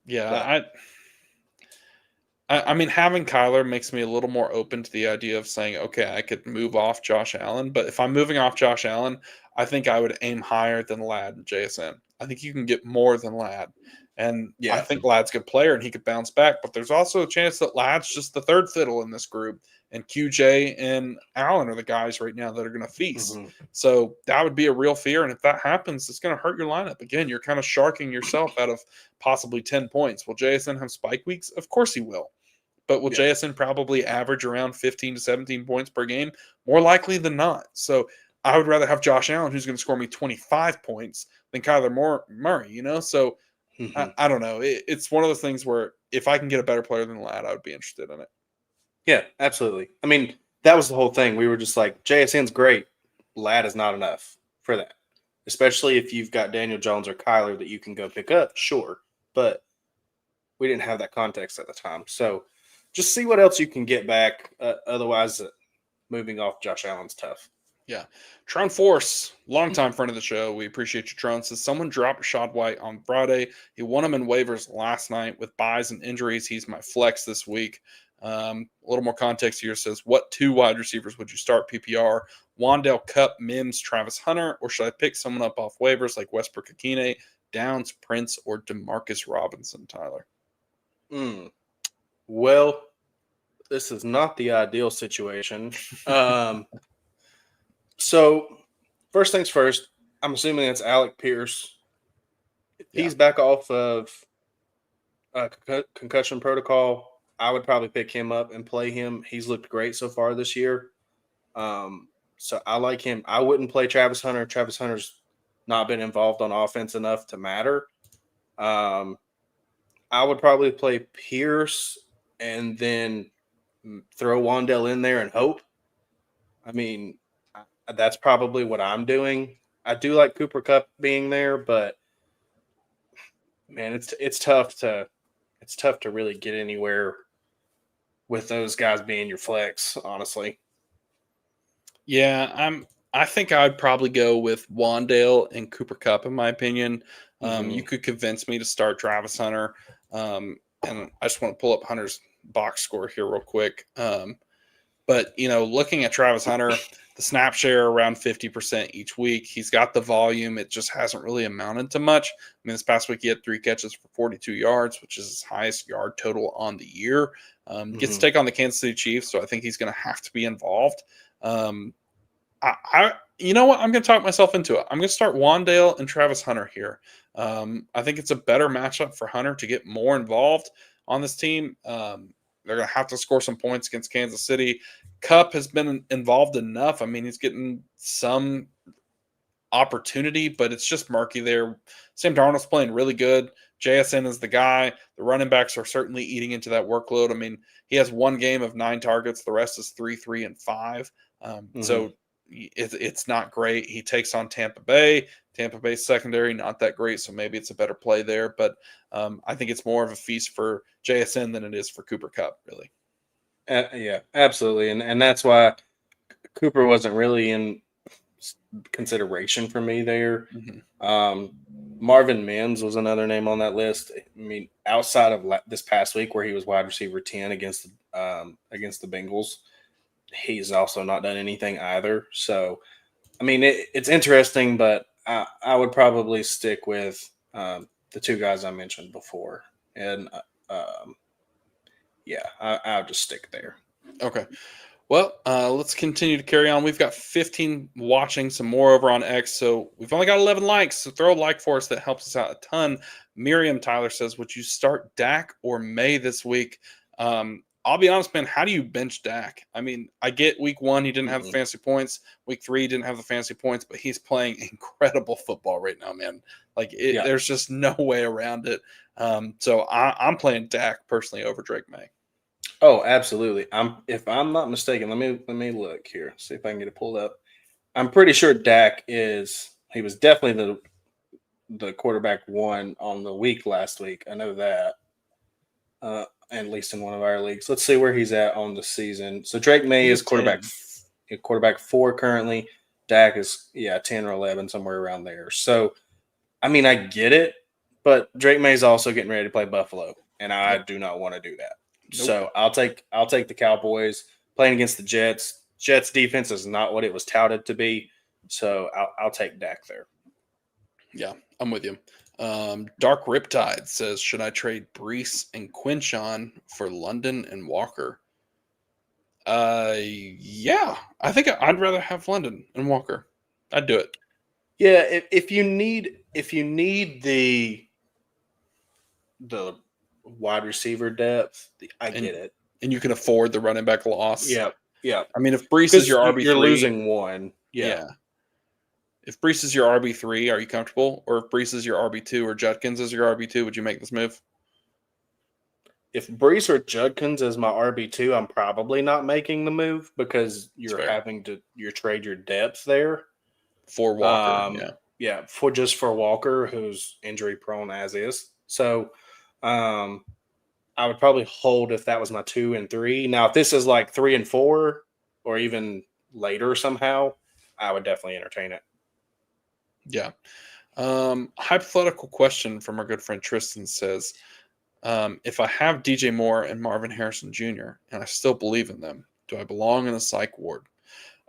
Yeah, I mean, having Kyler makes me a little more open to the idea of saying, okay, I could move off Josh Allen. But if I'm moving off Josh Allen, I think I would aim higher than Ladd and JSN. I think you can get more than Ladd. And I think Ladd's a good player and he could bounce back. But there's also a chance that Ladd's just the third fiddle in this group. And QJ and Allen are the guys right now that are going to feast. So that would be a real fear. And if that happens, it's going to hurt your lineup. Again, you're kind of sharking yourself out of possibly 10 points. Will JSN have spike weeks? Of course he will. But will JSN probably average around 15 to 17 points per game? More likely than not. So I would rather have Josh Allen, who's going to score me 25 points, than Kyler Murray, So I don't know. It's one of those things where if I can get a better player than Ladd, I would be interested in it. Yeah, absolutely. I mean, that was the whole thing. We were just like, JSN's great. Ladd is not enough for that. Especially if you've got Daniel Jones or Kyler that you can go pick up, sure. But we didn't have that context at the time. So just see what else you can get back. Otherwise, moving off Josh Allen's tough. Yeah. Tron Force, longtime friend of the show. We appreciate you, Tron. Says someone dropped Rashad White on Friday. He won him in waivers last night with buys and injuries. He's my flex this week. A little more context here says, what 2 wide receivers would you start PPR? Wandale, Cup, Mims, Travis Hunter, or should I pick someone up off waivers like Westbrook Akine, Downs, Prince, or DeMarcus Robinson, Tyler? Well, this is not the ideal situation. So, first things first, I'm assuming it's Alec Pierce. If he's back off of concussion protocol, I would probably pick him up and play him. He's looked great so far this year. So I like him. I wouldn't play Travis Hunter. Travis Hunter's not been involved on offense enough to matter. I would probably play Pierce and then throw Wandale in there and hope. I mean, that's probably what I'm doing. I do like Cooper Kupp being there, but man, it's tough to really get anywhere with those guys being your flex, honestly. Yeah, I think I'd probably go with Wandale and Cooper Kupp, in my opinion. You could convince me to start Travis Hunter. And I just want to pull up Hunter's box score here real quick. But, looking at Travis Hunter, the snap share around 50% each week. He's got the volume. It just hasn't really amounted to much. I mean, this past week he had 3 catches for 42 yards, which is his highest yard total on the year. Gets to take on the Kansas City Chiefs, so I think he's going to have to be involved. I you know what? I'm going to talk myself into it. I'm going to start Wandale and Travis Hunter here. I think it's a better matchup for Hunter to get more involved on this team. They're going to have to score some points against Kansas City. Cup has been involved enough. I mean, he's getting some opportunity, but it's just murky there. Sam Darnold's playing really good. JSN is the guy. The running backs are certainly eating into that workload. I mean, he has one game of 9 targets. The rest is 3, 3, and 5. So it's not great. He takes on Tampa Bay. Tampa Bay's secondary, not that great, so maybe it's a better play there. But I think it's more of a feast for JSN than it is for Cooper Kupp, really. Yeah, absolutely. And that's why Cooper wasn't really in consideration for me there. Marvin Mims was another name on that list. I mean, outside of this past week where he was wide receiver 10 against the Bengals, he's also not done anything either. So, I mean, it's interesting, but I would probably stick with the 2 guys I mentioned before. And, I'll just stick there. Okay. Well, let's continue to carry on. We've got 15 watching, some more over on X. So we've only got 11 likes. So throw a like for us. That helps us out a ton. Miriam Tyler says, would you start Dak or May this week? I'll be honest, man. How do you bench Dak? I mean, I get week 1, he didn't have the fantasy points. Week 3, he didn't have the fantasy points, but he's playing incredible football right now, man. There's just no way around it. So I'm playing Dak personally over Drake May. Oh, absolutely. If I'm not mistaken, let me look here, see if I can get it pulled up. I'm pretty sure Dak he was definitely the quarterback 1 on the week last week. I know that. At least in one of our leagues. Let's see where he's at on the season. So Drake May is quarterback 4 currently. Dak is 10 or 11, somewhere around there. So I mean, I get it, but Drake May is also getting ready to play Buffalo, and I do not want to do that. Nope. So I'll take the Cowboys playing against the Jets. Jets defense is not what it was touted to be, so I'll take Dak there. Yeah, I'm with you. Dark Riptide says, should I trade Brees and Quinshon for London and Walker? Yeah, I think I'd rather have London and Walker. I'd do it. Yeah, if you need the wide receiver depth, I get it. And you can afford the running back loss. Yeah. I mean, if Brees is your RB3, you're losing one. Yeah. If Brees is your RB3, are you comfortable? Or if Brees is your RB2 or Judkins is your RB2, would you make this move? If Brees or Judkins is my RB2, I'm probably not making the move because you're having to trade your depth there for Walker. For Walker, who's injury prone as is. So, I would probably hold if that was my 2 and 3. Now, if this is like 3 and 4, or even later somehow, I would definitely entertain it. Yeah. Hypothetical question from our good friend Tristan says, if I have DJ Moore and Marvin Harrison Jr. and I still believe in them, do I belong in a psych ward?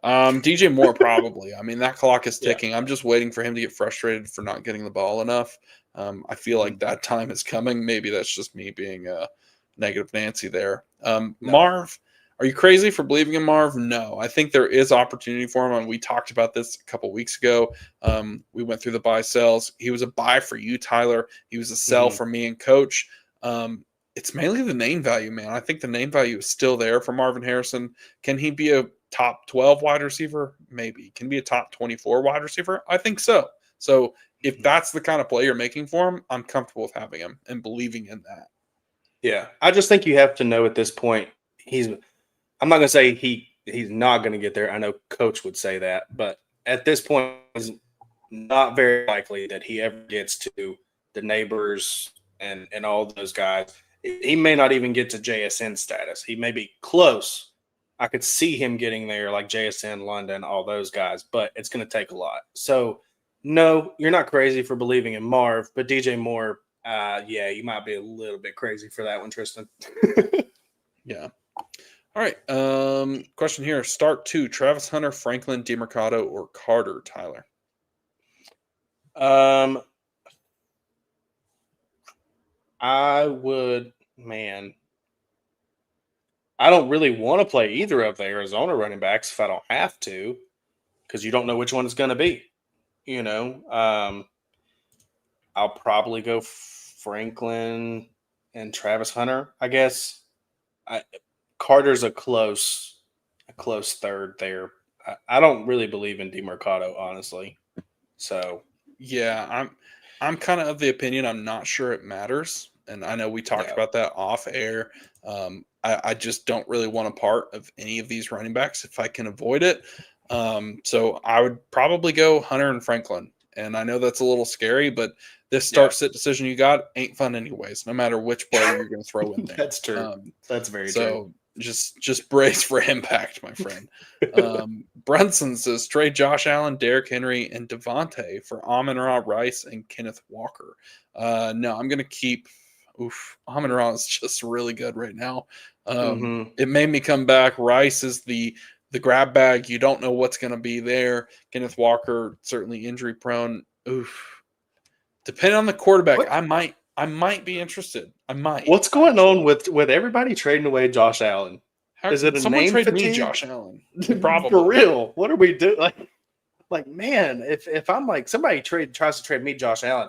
DJ Moore, probably. I mean, that clock is ticking. I'm just waiting for him to get frustrated for not getting the ball enough. I feel like that time is coming. Maybe that's just me being a negative Nancy there. No. Marv, are you crazy for believing in Marv? No, I think there is opportunity for him. And we talked about this a couple weeks ago. We went through the buy sells. He was a buy for you, Tyler. He was a sell for me and Coach. It's mainly the name value, man. I think the name value is still there for Marvin Harrison. Can he be a top 12 wide receiver? Maybe. Can he be a top 24 wide receiver? I think so. So if that's the kind of play you're making for him, I'm comfortable with having him and believing in that. Yeah. I just think you have to know at this point, I'm not going to say he's not going to get there. I know Coach would say that, but at this point, it's not very likely that he ever gets to the Neighbors and all those guys. He may not even get to JSN status. He may be close. I could see him getting there, like JSN, London, all those guys, but it's going to take a lot. So, no, you're not crazy for believing in Marv, but DJ Moore, you might be a little bit crazy for that one, Tristan. Yeah. All right. Question here. Start 2, Travis Hunter, Franklin, DeMarcado, or Carter, Tyler? I would, man. I don't really want to play either of the Arizona running backs if I don't have to. because you don't know which one it's going to be. I'll probably go Franklin and Travis Hunter, I guess. Carter's a close third there. I don't really believe in DeMercado, honestly. So Yeah, I'm kind of the opinion I'm not sure it matters, and I know we talked no. about that off air. I just don't really want a part of any of these running backs if I can avoid it. So I would probably go Hunter and Franklin, and I know that's a little scary, but this start-sit decision you got ain't fun anyways, no matter which player you're going to throw in there. That's true. That's very true. So just brace for impact, my friend. Brunson says trade Josh Allen, Derrick Henry, and Devontae for Amon-Ra, Rice, and Kenneth Walker. No, I'm going to keep. Amon-Ra is just really good right now. It made me come back. Rice is the grab bag. You don't know what's going to be there. Kenneth Walker certainly injury prone. Depending on the quarterback, I might be interested. I might. What's going on with everybody trading away Josh Allen? Is it a name fatigue? Me Josh Allen? Probably. For real. What are we doing? Like, man, if I'm like somebody tries to trade me Josh Allen,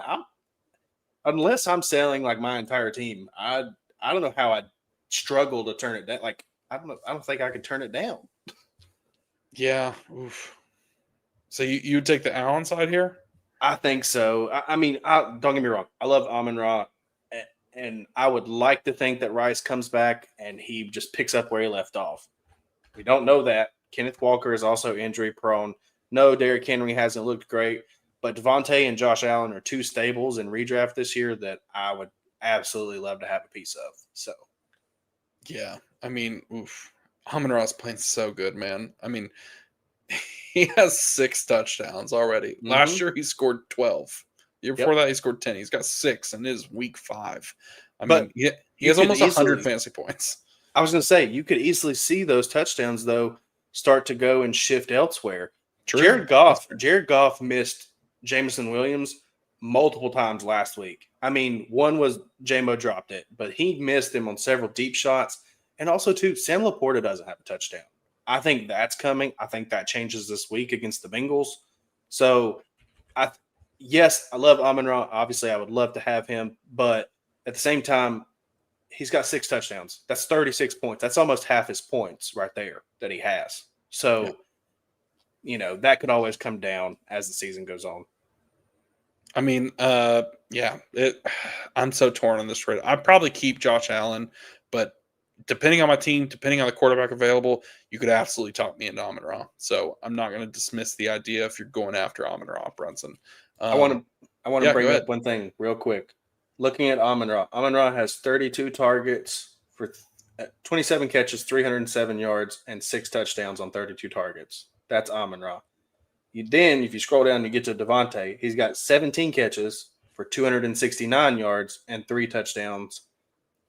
unless I'm selling like my entire team, I don't know how I'd struggle to turn it down. Like, I don't think I could turn it down. Yeah. Oof. So you would take the Allen side here? I think so. I mean, don't get me wrong. I love Amon-Ra, and I would like to think that Rice comes back and he just picks up where he left off. We don't know that. Kenneth Walker is also injury prone. No, Derrick Henry hasn't looked great, but Devontae and Josh Allen are two stables in redraft this year that I would absolutely love to have a piece of. So, yeah, I mean, Amon-Ra is playing so good, man. I mean, he has 6 touchdowns already. Last year he scored 12. The year before that he scored 10. He's got 6 in his week 5. I mean, he has almost 100 fantasy points. I was going to say, you could easily see those touchdowns, though, start to go and shift elsewhere. True. Jared Goff missed Jameson Williams multiple times last week. I mean, one was J-Mo dropped it, but he missed him on several deep shots. And also, too, Sam Laporta doesn't have a touchdown. I think that's coming. I think that changes this week against the Bengals. So, yes, I love Amon-Ra. Obviously, I would love to have him. But at the same time, he's got 6 touchdowns. That's 36 points. That's almost half his points right there that he has. So, that could always come down as the season goes on. I mean, I'm so torn on this trade. I'd probably keep Josh Allen, but depending on my team, depending on the quarterback available, you could absolutely talk me into Amon-Ra. So I'm not going to dismiss the idea if you're going after Amon-Ra, Brunson. I want to bring up one thing real quick. Looking at Amon-Ra, Amon-Ra has 32 targets for 27 catches, 307 yards, and 6 touchdowns on 32 targets. That's Amon-Ra. Then, if you scroll down, you get to Devontae. He's got 17 catches for 269 yards and 3 touchdowns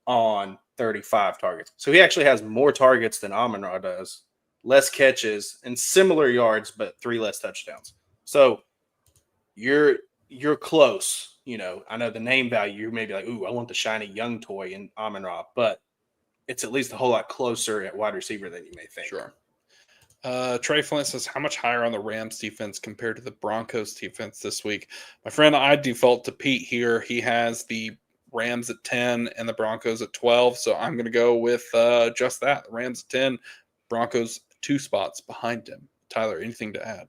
on 35 targets. So he actually has more targets than Amon-Ra does, less catches and similar yards, but 3 less touchdowns. So you're close. I know the name value, you may be like, ooh, I want the shiny young toy in Amon-Ra, but it's at least a whole lot closer at wide receiver than you may think. Sure. Trey Flint says, how much higher on the Rams defense compared to the Broncos defense this week? My friend, I default to Pete here. He has the Rams at 10 and the Broncos at 12. So I'm going to go with just that. The Rams at 10, Broncos 2 spots behind him. Tyler, anything to add?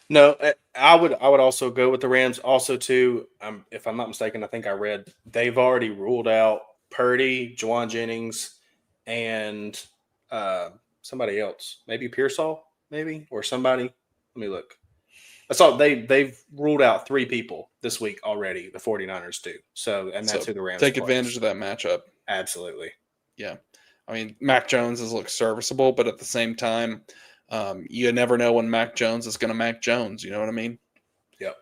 No, I would also go with the Rams. Also, too, if I'm not mistaken, I think I read they've already ruled out Purdy, Juwan Jennings, and somebody else. Maybe Pearsall, or somebody. Let me look. I saw they've ruled out 3 people this week already. The 49ers do. So that's who the Rams take play. Advantage of that matchup. Absolutely. Yeah. I mean, Mac Jones has looked serviceable, but at the same time, you never know when Mac Jones is going to Mac Jones. You know what I mean? Yep.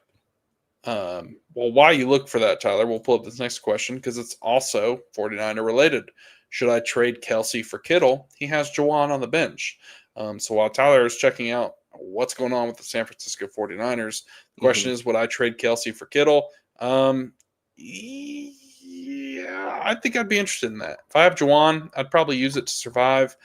Well, while you look for that, Tyler, we'll pull up this next question because it's also 49er related. Should I trade Kelsey for Kittle? He has Juwan on the bench. So while Tyler is checking out what's going on with the San Francisco 49ers, the question is, would I trade Kelsey for Kittle? Yeah, I think I'd be interested in that. If I have Juwan, I'd probably use it to survive.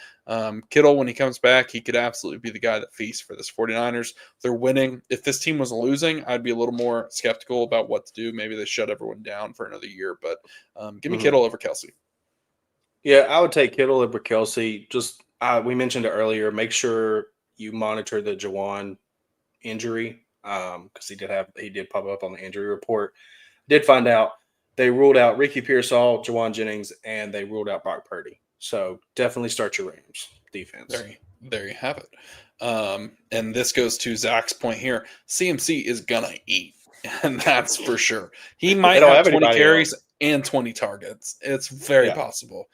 Kittle, when he comes back, he could absolutely be the guy that feasts for this 49ers. They're winning. If this team was losing, I'd be a little more skeptical about what to do. Maybe they shut everyone down for another year, but give me Kittle over Kelsey. Yeah, I would take Kittle over Kelsey. Just we mentioned it earlier. Make sure you monitor the Juwan injury because he did pop up on the injury report. Did find out they ruled out Ricky Pearsall, Juwan Jennings, and they ruled out Brock Purdy. So definitely start your Rams defense. There you have it. And this goes to Zach's point here. CMC is gonna eat, and that's for sure. He might have 20 carries and 20 targets. It's very possible.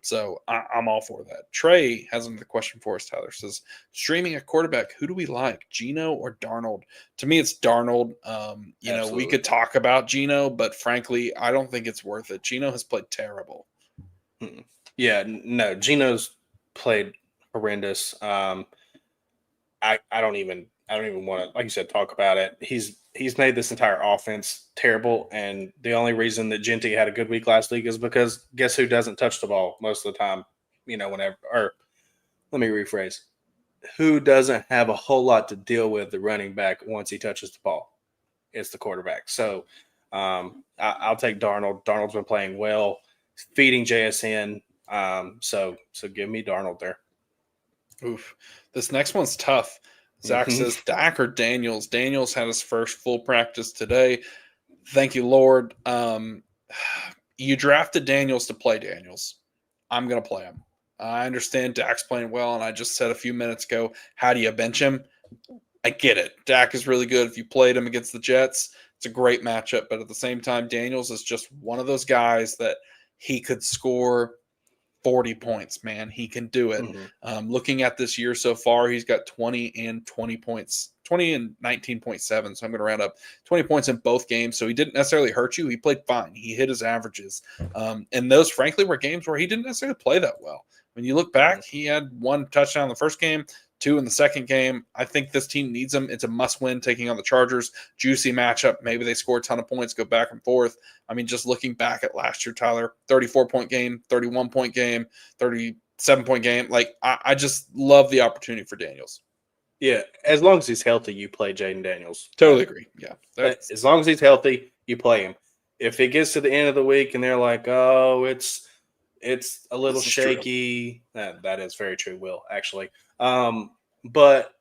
So I'm all for that. Trey has another question for us. Tyler says, streaming a quarterback, who do we like, Geno or Darnold? To me, it's Darnold. You know, we could talk about Geno, but frankly, I don't think it's worth it. Geno has played terrible. Yeah, no, Geno's played horrendous. I don't even want to, like you said, talk about it. He's made this entire offense terrible, and the only reason that Genty had a good week last week is because guess who doesn't touch the ball most of the time? You know, whenever. Or let me rephrase: who doesn't have a whole lot to deal with the running back once he touches the ball? It's the quarterback. So I'll take Darnold. Darnold's been playing well, feeding JSN. So give me Darnold there. Oof. This next one's tough. Zach says Dak or Daniels. Daniels had his first full practice today. Thank you, Lord. You drafted Daniels to play Daniels. I'm going to play him. I understand Dak's playing well, and I just said a few minutes ago, how do you bench him? I get it. Dak is really good. If you played him against the Jets, it's a great matchup. But at the same time, Daniels is just one of those guys that he could score 40 points, man. He can do it. Looking at this year so far, he's got 20 and 20 points, 20 and 19.7. So I'm going to round up 20 points in both games. So he didn't necessarily hurt you. He played fine. He hit his averages. And those, frankly, were games where he didn't necessarily play that well. When you look back, he had 1 touchdown in the first game, 2 in the second game. I think this team needs him. It's a must-win taking on the Chargers. Juicy matchup. Maybe they score a ton of points, go back and forth. I mean, just looking back at last year, Tyler, 34-point game, 31-point game, 37-point game. Like, I just love the opportunity for Daniels. Yeah, as long as he's healthy, you play Jaden Daniels. Totally agree. Yeah. As long as he's healthy, you play him. If it gets to the end of the week and they're like, oh, it's a little shaky. That is very true, Will, actually. But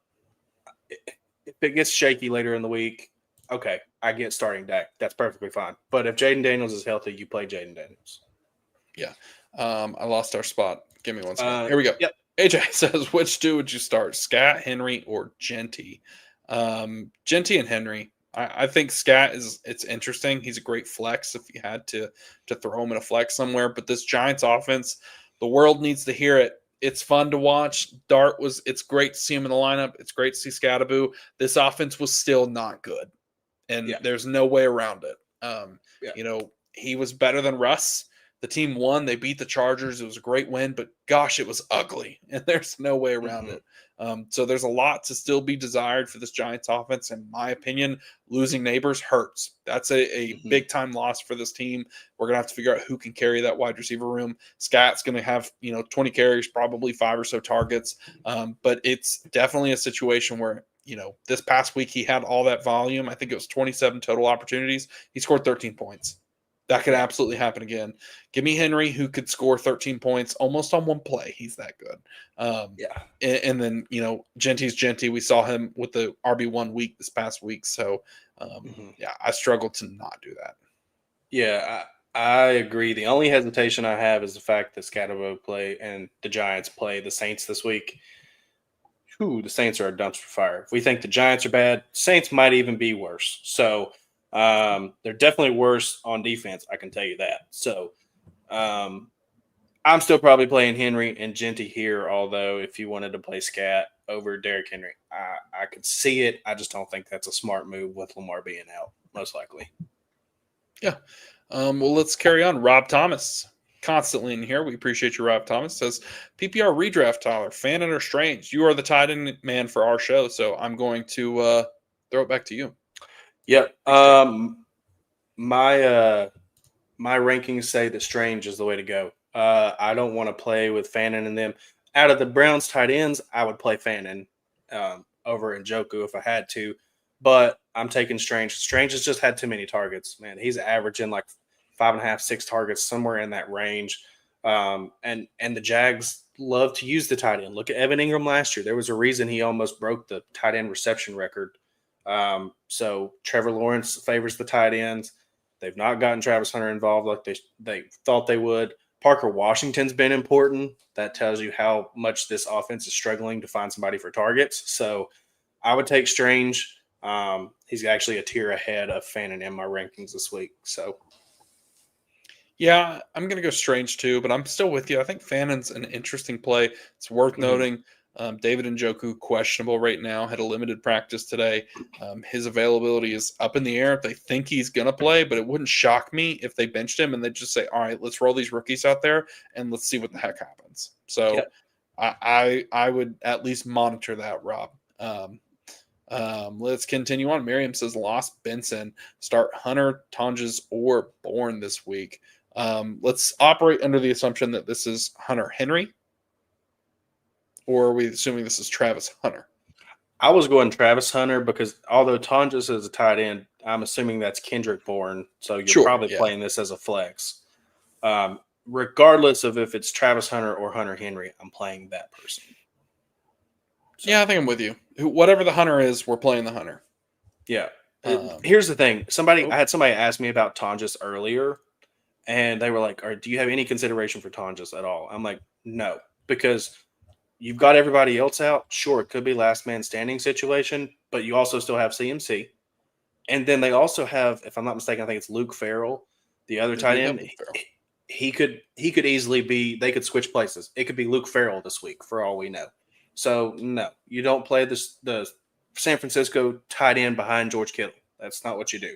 if it gets shaky later in the week, okay, I get starting Dak. That's perfectly fine. But if Jaden Daniels is healthy, you play Jaden Daniels. Yeah. I lost our spot. Give me one second. Here we go. Yep. AJ says, which two would you start, Scat, Henry, or Genty? Genty and Henry. I think Scat it's interesting. He's a great flex if you had to throw him in a flex somewhere. But this Giants offense, the world needs to hear it. It's fun to watch. It's great to see him in the lineup. It's great to see Scattaboo. This offense was still not good. And there's no way around it. You know, he was better than Russ. The team won. They beat the Chargers. It was a great win, but gosh, it was ugly. And there's no way around it. So there's a lot to still be desired for this Giants offense. In my opinion, losing Neighbors hurts. That's a big time loss for this team. We're going to have to figure out who can carry that wide receiver room. Scat's going to have, 20 carries, probably 5 or so targets. But it's definitely a situation where, this past week he had all that volume. I think it was 27 total opportunities. He scored 13 points. That could absolutely happen again. Give me Henry, who could score 13 points almost on one play. He's that good. And then, Genty's Genty. We saw him with the RB1 week this past week. So, I struggle to not do that. Yeah, I agree. The only hesitation I have is the fact that Scatterbo play and the Giants play the Saints this week. The Saints are a dumpster fire. If we think the Giants are bad, Saints might even be worse. So, they're definitely worse on defense. I can tell you that. So, I'm still probably playing Henry and Genty here. Although, if you wanted to play Scat over Derrick Henry, I could see it. I just don't think that's a smart move with Lamar being out, most likely. Yeah. Well, let's carry on. Rob Thomas, constantly in here. We appreciate you, Rob Thomas. Says, PPR redraft, Tyler, fan or strange. You are the tight end man for our show, so I'm going to throw it back to you. Yep. My my rankings say that Strange is the way to go. I don't want to play with Fannin and them. Out of the Browns tight ends, I would play Fannin over Njoku if I had to, but I'm taking Strange. Strange has just had too many targets, man. He's averaging like 5.5, 6 targets, somewhere in that range. And the Jags love to use the tight end. Look at Evan Ingram last year. There was a reason he almost broke the tight end reception record. So Trevor Lawrence favors the tight ends. They've not gotten Travis Hunter involved like they thought they would. Parker Washington's been important. That tells you how much this offense is struggling to find somebody for targets. So I would take Strange. He's actually a tier ahead of Fannin in my rankings this week. So Yeah, I'm going to go Strange too, but I'm still with you. I think Fannin's an interesting play. It's worth noting. David Njoku, questionable right now, had a limited practice today. His availability is up in the air. They think he's going to play, but it wouldn't shock me if they benched him and they just say, all right, let's roll these rookies out there and let's see what the heck happens. So I would at least monitor that, Rob. Let's continue on. Miriam says, lost Benson. Start Hunter, Tonjes, or Bourne this week. Let's operate under the assumption that this is Hunter Henry, or are we assuming this is Travis Hunter? I was going Travis Hunter because although Tonjes is a tight end, I'm assuming that's Kendrick Bourne. So you're probably playing this as a flex. Regardless of if it's Travis Hunter or Hunter Henry, I'm playing that person. So, yeah, I think I'm with you. Whatever the Hunter is, we're playing the Hunter. Yeah. Here's the thing. I had somebody ask me about Tonjes earlier, and they were like, do you have any consideration for Tonjes at all? I'm like, no, because you've got everybody else out. Sure, it could be last man standing situation, but you also still have CMC. And then they also have, if I'm not mistaken, I think it's Luke Farrell, the other tight end. He could easily be, they could switch places. It could be Luke Farrell this week for all we know. So, no, you don't play the San Francisco tight end behind George Kittle. That's not what you do.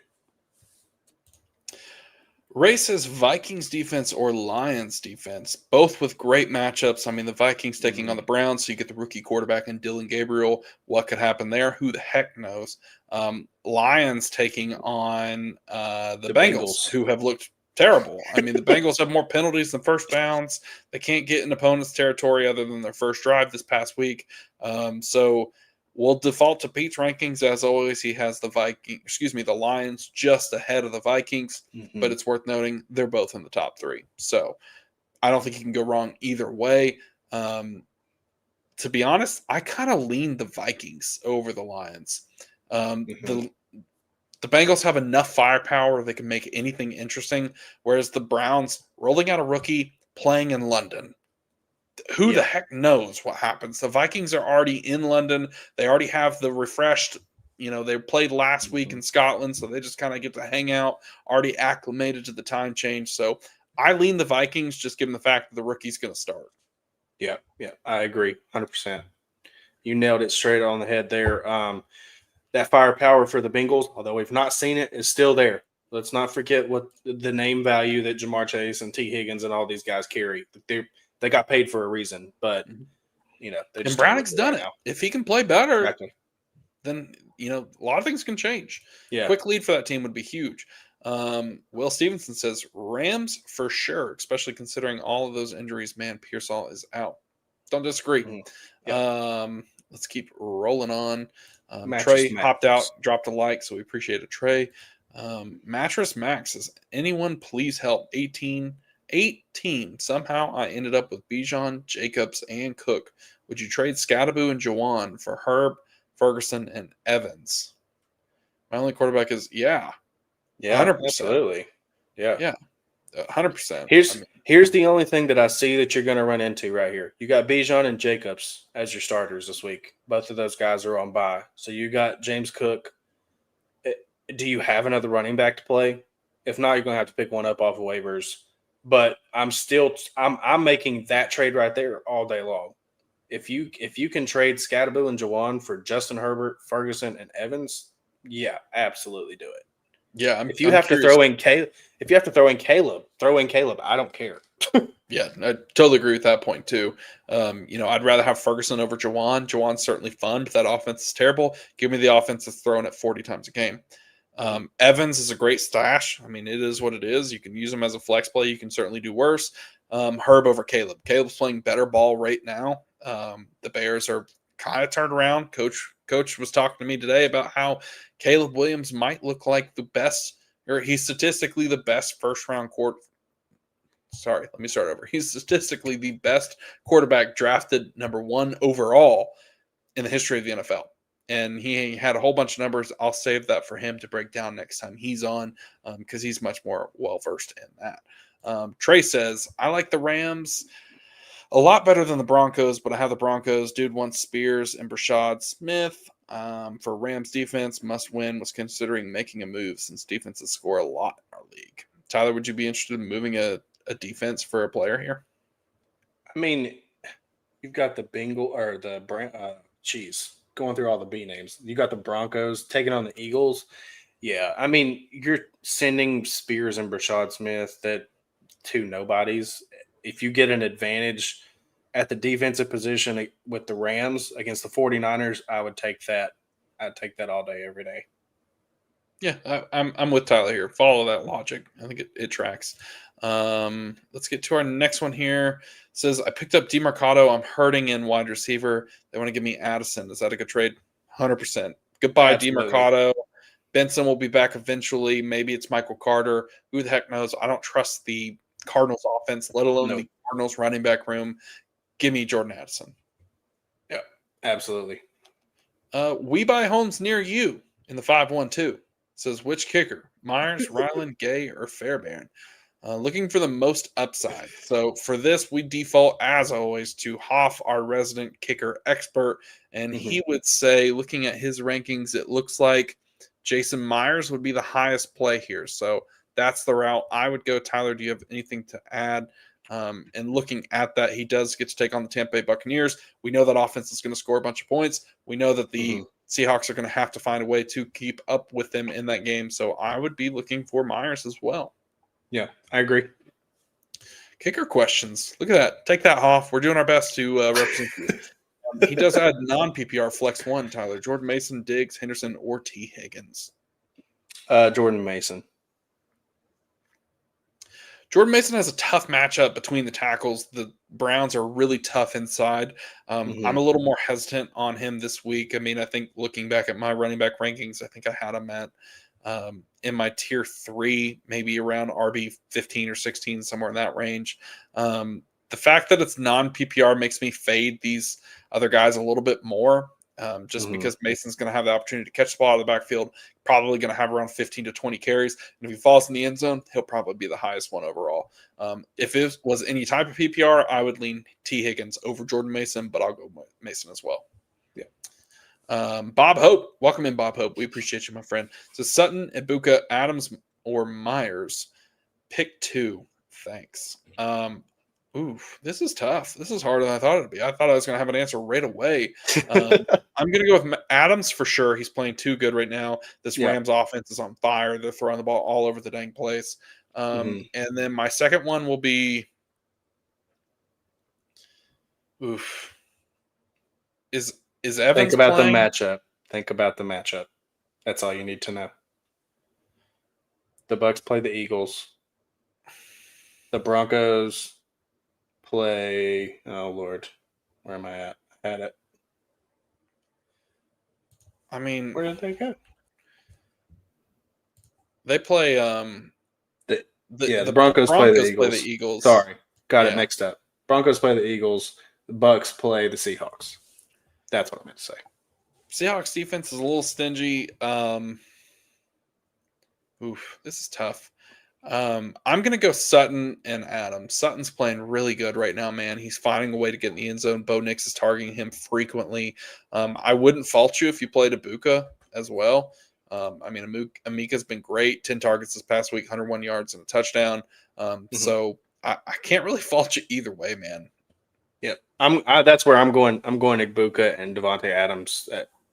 Ray says Vikings defense or Lions defense, both with great matchups. I mean, the Vikings taking on the Browns, so you get the rookie quarterback in Dylan Gabriel. What could happen there? Who the heck knows? Lions taking on the Bengals, who have looked terrible. I mean, the Bengals have more penalties than first downs. They can't get in opponent's territory other than their first drive this past week. So we'll default to Pete's rankings. As always, he has the Lions just ahead of the Vikings, but it's worth noting they're both in the top 3. So I don't think you can go wrong either way. To be honest, I kind of lean the Vikings over the Lions. The Bengals have enough firepower they can make anything interesting, whereas the Browns, rolling out a rookie, playing in London. Who the heck knows what happens? The Vikings are already in London. They already have the refreshed, they played last week in Scotland, so they just kind of get to hang out, already acclimated to the time change. So I lean the Vikings, just given the fact that the rookie's going to start. Yeah, I agree, 100%. You nailed it straight on the head there. That firepower for the Bengals, although we've not seen it, is still there. Let's not forget what the name value that Jamar Chase and T. Higgins and all these guys carry. They got paid for a reason, but and Brownick's done it. Now. If he can play better, then a lot of things can change. Yeah, quick lead for that team would be huge. Will Stevenson says Rams for sure, especially considering all of those injuries. Man, Pearsall is out. Don't disagree. Let's keep rolling on. Trey hopped out, dropped a like, so we appreciate it, Trey. Mattress Max says, anyone please help? 8 teams. Somehow I ended up with Bijan, Jacobs, and Cook. Would you trade Scadaboo and Jawan for Herb, Ferguson, and Evans? My only quarterback is 100%. Absolutely. Yeah. 100%. Here's the only thing that I see that you're going to run into right here. You got Bijan and Jacobs as your starters this week. Both of those guys are on bye. So you got James Cook. Do you have another running back to play? If not, you're going to have to pick one up off of waivers. But I'm making that trade right there all day long. If you can trade Scadaboo and Jawan for Justin Herbert, Ferguson, and Evans, absolutely do it. Yeah, if you have to throw in Caleb, throw in Caleb. I don't care. Yeah, I totally agree with that point too. I'd rather have Ferguson over Jawan. Jawan's certainly fun, but that offense is terrible. Give me the offense that's throwing it 40 times a game. Evans is a great stash. I mean, it is what it is. You can use him as a flex play. You can certainly do worse. Herb over Caleb. Caleb's playing better ball right now. The Bears are kind of turned around. Coach was talking to me today about how Caleb Williams might look like the best, or he's statistically the best first round Sorry, let me start over. He's statistically the best quarterback drafted number 1 overall in the history of the NFL. And he had a whole bunch of numbers. I'll save that for him to break down next time he's on because he's much more well-versed in that. Trey says, I like the Rams a lot better than the Broncos, but I have the Broncos. Dude wants Spears and Brashad Smith. For Rams defense, must win, was considering making a move since defenses score a lot in our league. Tyler, would you be interested in moving a defense for a player here? I mean, you've got the going through all the B names. You got the Broncos taking on the Eagles. Yeah, I mean, you're sending Spears and Brashad Smith, that two nobodies. If you get an advantage at the defensive position with the Rams against the 49ers, I would take that. I'd take that all day, every day. Yeah, I'm with Tyler here. Follow that logic. I think it tracks. Let's get to our next one here. It says, I picked up DeMarcado. I'm hurting in wide receiver. They want to give me Addison. Is that a good trade? 100%. Goodbye, Absolutely. DeMarcado. Benson will be back eventually. Maybe it's Michael Carter. Who the heck knows? I don't trust the Cardinals offense, let alone the Cardinals running back room. Give me Jordan Addison. Yeah, absolutely. We buy homes near you in the 512. Says, which kicker? Myers, Ryland, Gay, or Fairbairn? Looking for the most upside. So for this, we default, as always, to Hoff, our resident kicker expert. And he would say, looking at his rankings, it looks like Jason Myers would be the highest play here. So that's the route I would go. Tyler, do you have anything to add? And looking at that, he does get to take on the Tampa Bay Buccaneers. We know that offense is going to score a bunch of points. We know that the Seahawks are going to have to find a way to keep up with them in that game. So I would be looking for Myers as well. Yeah, I agree. Kicker questions. Look at that. Take that off. We're doing our best to represent you. He does add non-PPR flex 1, Tyler. Jordan Mason, Diggs, Henderson, or T. Higgins. Jordan Mason. Jordan Mason has a tough matchup between the tackles. The Browns are really tough inside. I'm a little more hesitant on him this week. I mean, I think looking back at my running back rankings, I think I had him at in my tier 3, maybe around RB 15 or 16, somewhere in that range. The fact that it's non-PPR makes me fade these other guys a little bit more. Just because Mason's going to have the opportunity to catch the ball out of the backfield, probably going to have around 15 to 20 carries. And if he falls in the end zone, he'll probably be the highest one overall. If it was any type of PPR, I would lean T. Higgins over Jordan Mason, but I'll go Mason as well. Yeah. Bob Hope. Welcome in, Bob Hope. We appreciate you, my friend. So Sutton, Ibuka, Adams, or Myers. Pick 2. Thanks. This is tough. This is harder than I thought it'd be. I thought I was going to have an answer right away. I'm going to go with Adams for sure. He's playing too good right now. This Rams offense is on fire. They're throwing the ball all over the dang place. And then my second one will be Is Evans Think about playing? the matchup. Think about the matchup. That's all you need to know. The Bucs play the Eagles. The Broncos play. Oh Lord, where am I at? I had it. I mean, where did they go? They play. The Broncos play the Eagles. Play the Eagles. Sorry, got it mixed up. Broncos play the Eagles. The Bucs play the Seahawks. That's what I meant to say. Seahawks defense is a little stingy. This is tough. I'm going to go Sutton and Adams. Sutton's playing really good right now, man. He's finding a way to get in the end zone. Bo Nix is targeting him frequently. I wouldn't fault you if you played Ibuka as well. I mean, Amika's been great. 10 targets this past week, 101 yards and a touchdown. So I can't really fault you either way, man. Yep. That's where I'm going. I'm going Ibuka and Devontae Adams.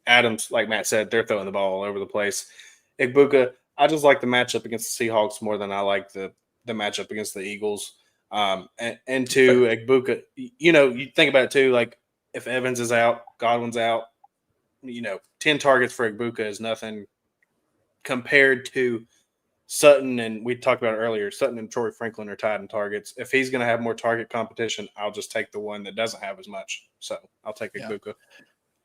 Adams, like Matt said, they're throwing the ball all over the place. Ibuka, I just like the matchup against the Seahawks more than I like the matchup against the Eagles. And to Ibuka, you think about it too, like if Evans is out, Godwin's out, 10 targets for Ibuka is nothing compared to Sutton, and we talked about it earlier, Sutton and Troy Franklin are tied in targets. If he's going to have more target competition, I'll just take the one that doesn't have as much. So I'll take Yeah. Igbuka.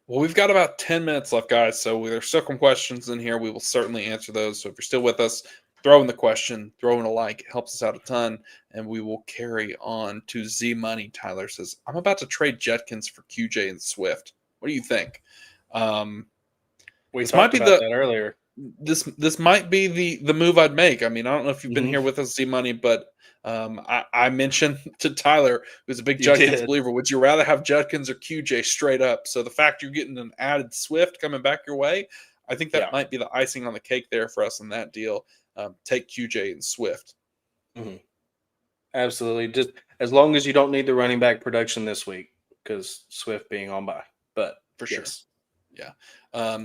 Well, we've got about 10 minutes left, guys. So there's still some questions in here. We will certainly answer those. So if you're still with us, throw in the question, throw in a like. It helps us out a ton. And we will carry on to Z Money. Tyler says, I'm about to trade Judkins for QJ and Swift. What do you think? We This talked might be about that earlier. This might be the move I'd make. I mean, I don't know if you've been Mhm. here with us, Z Money, but I mentioned to Tyler, who's a big You Judkins did. believer, would you rather have Judkins or QJ straight up? So the fact you're getting an added Swift coming back your way, I think that Yeah. might be the icing on the cake there for us in that deal. Take QJ and Swift. Mhm. Absolutely. Just as long as you don't need the running back production this week, because Swift being on by. But For yes. sure. Yeah.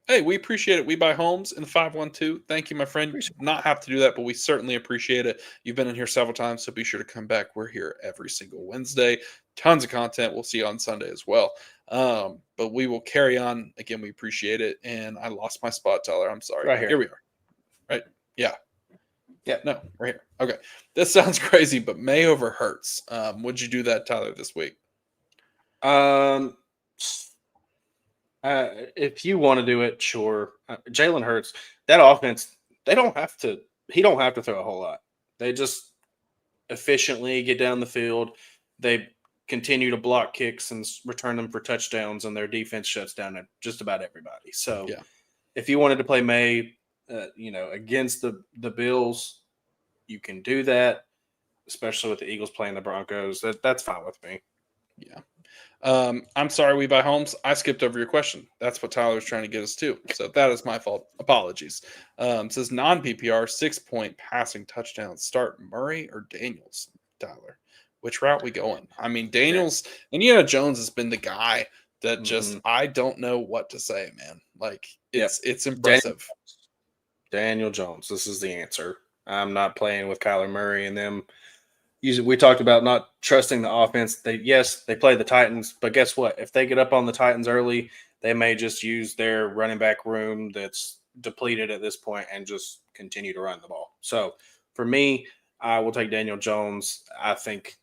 Hey, we appreciate it. We buy homes in the 512. Thank you, my friend. Appreciate Not have to do that, but we certainly appreciate it. You've been in here several times, so be sure to come back. We're here every single Wednesday. Tons of content. We'll see you on Sunday as well. But we will carry on. Again, we appreciate it. And I lost my spot, Tyler. I'm sorry. Right here. Here we are. Right? Yeah. Yeah. No, right here. Okay. This sounds crazy, but May over Hurts. Would you do that, Tyler, this week? If you want to do it, sure. Jalen Hurts, that offense, they don't have to. He don't have to throw a whole lot. They just efficiently get down the field. They continue to block kicks and return them for touchdowns, and their defense shuts down at just about everybody. So, Yeah. if you wanted to play May, against the Bills, you can do that. Especially with the Eagles playing the Broncos, that's fine with me. Yeah. I'm sorry, we buy homes. I skipped over your question. That's what Tyler's trying to get us to. So that is my fault. Apologies. Says non PPR 6-point passing touchdown. Start Murray or Daniels, Tyler. Which route we going? I mean, Daniels, Indiana Jones has been the guy that just I don't know what to say, man. Like it's impressive. Daniel Jones. This is the answer. I'm not playing with Kyler Murray and them. Usually, we talked about not trusting the offense. They play the Titans, but guess what? If they get up on the Titans early, they may just use their running back room that's depleted at this point and just continue to run the ball. So for me, I will take Daniel Jones. I think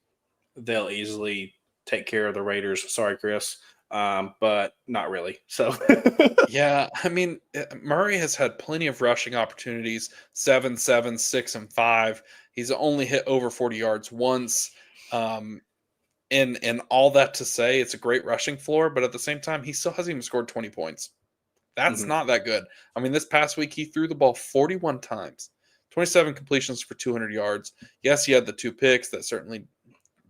they'll easily take care of the Raiders. Sorry, Chris, but not really. So Yeah, I mean, Murray has had plenty of rushing opportunities 7, 7, 6, and 5. He's only hit over 40 yards once. And all that to say, it's a great rushing floor, but at the same time, he still hasn't even scored 20 points. That's not that good. I mean, this past week, he threw the ball 41 times, 27 completions for 200 yards. Yes, he had the 2 picks. That certainly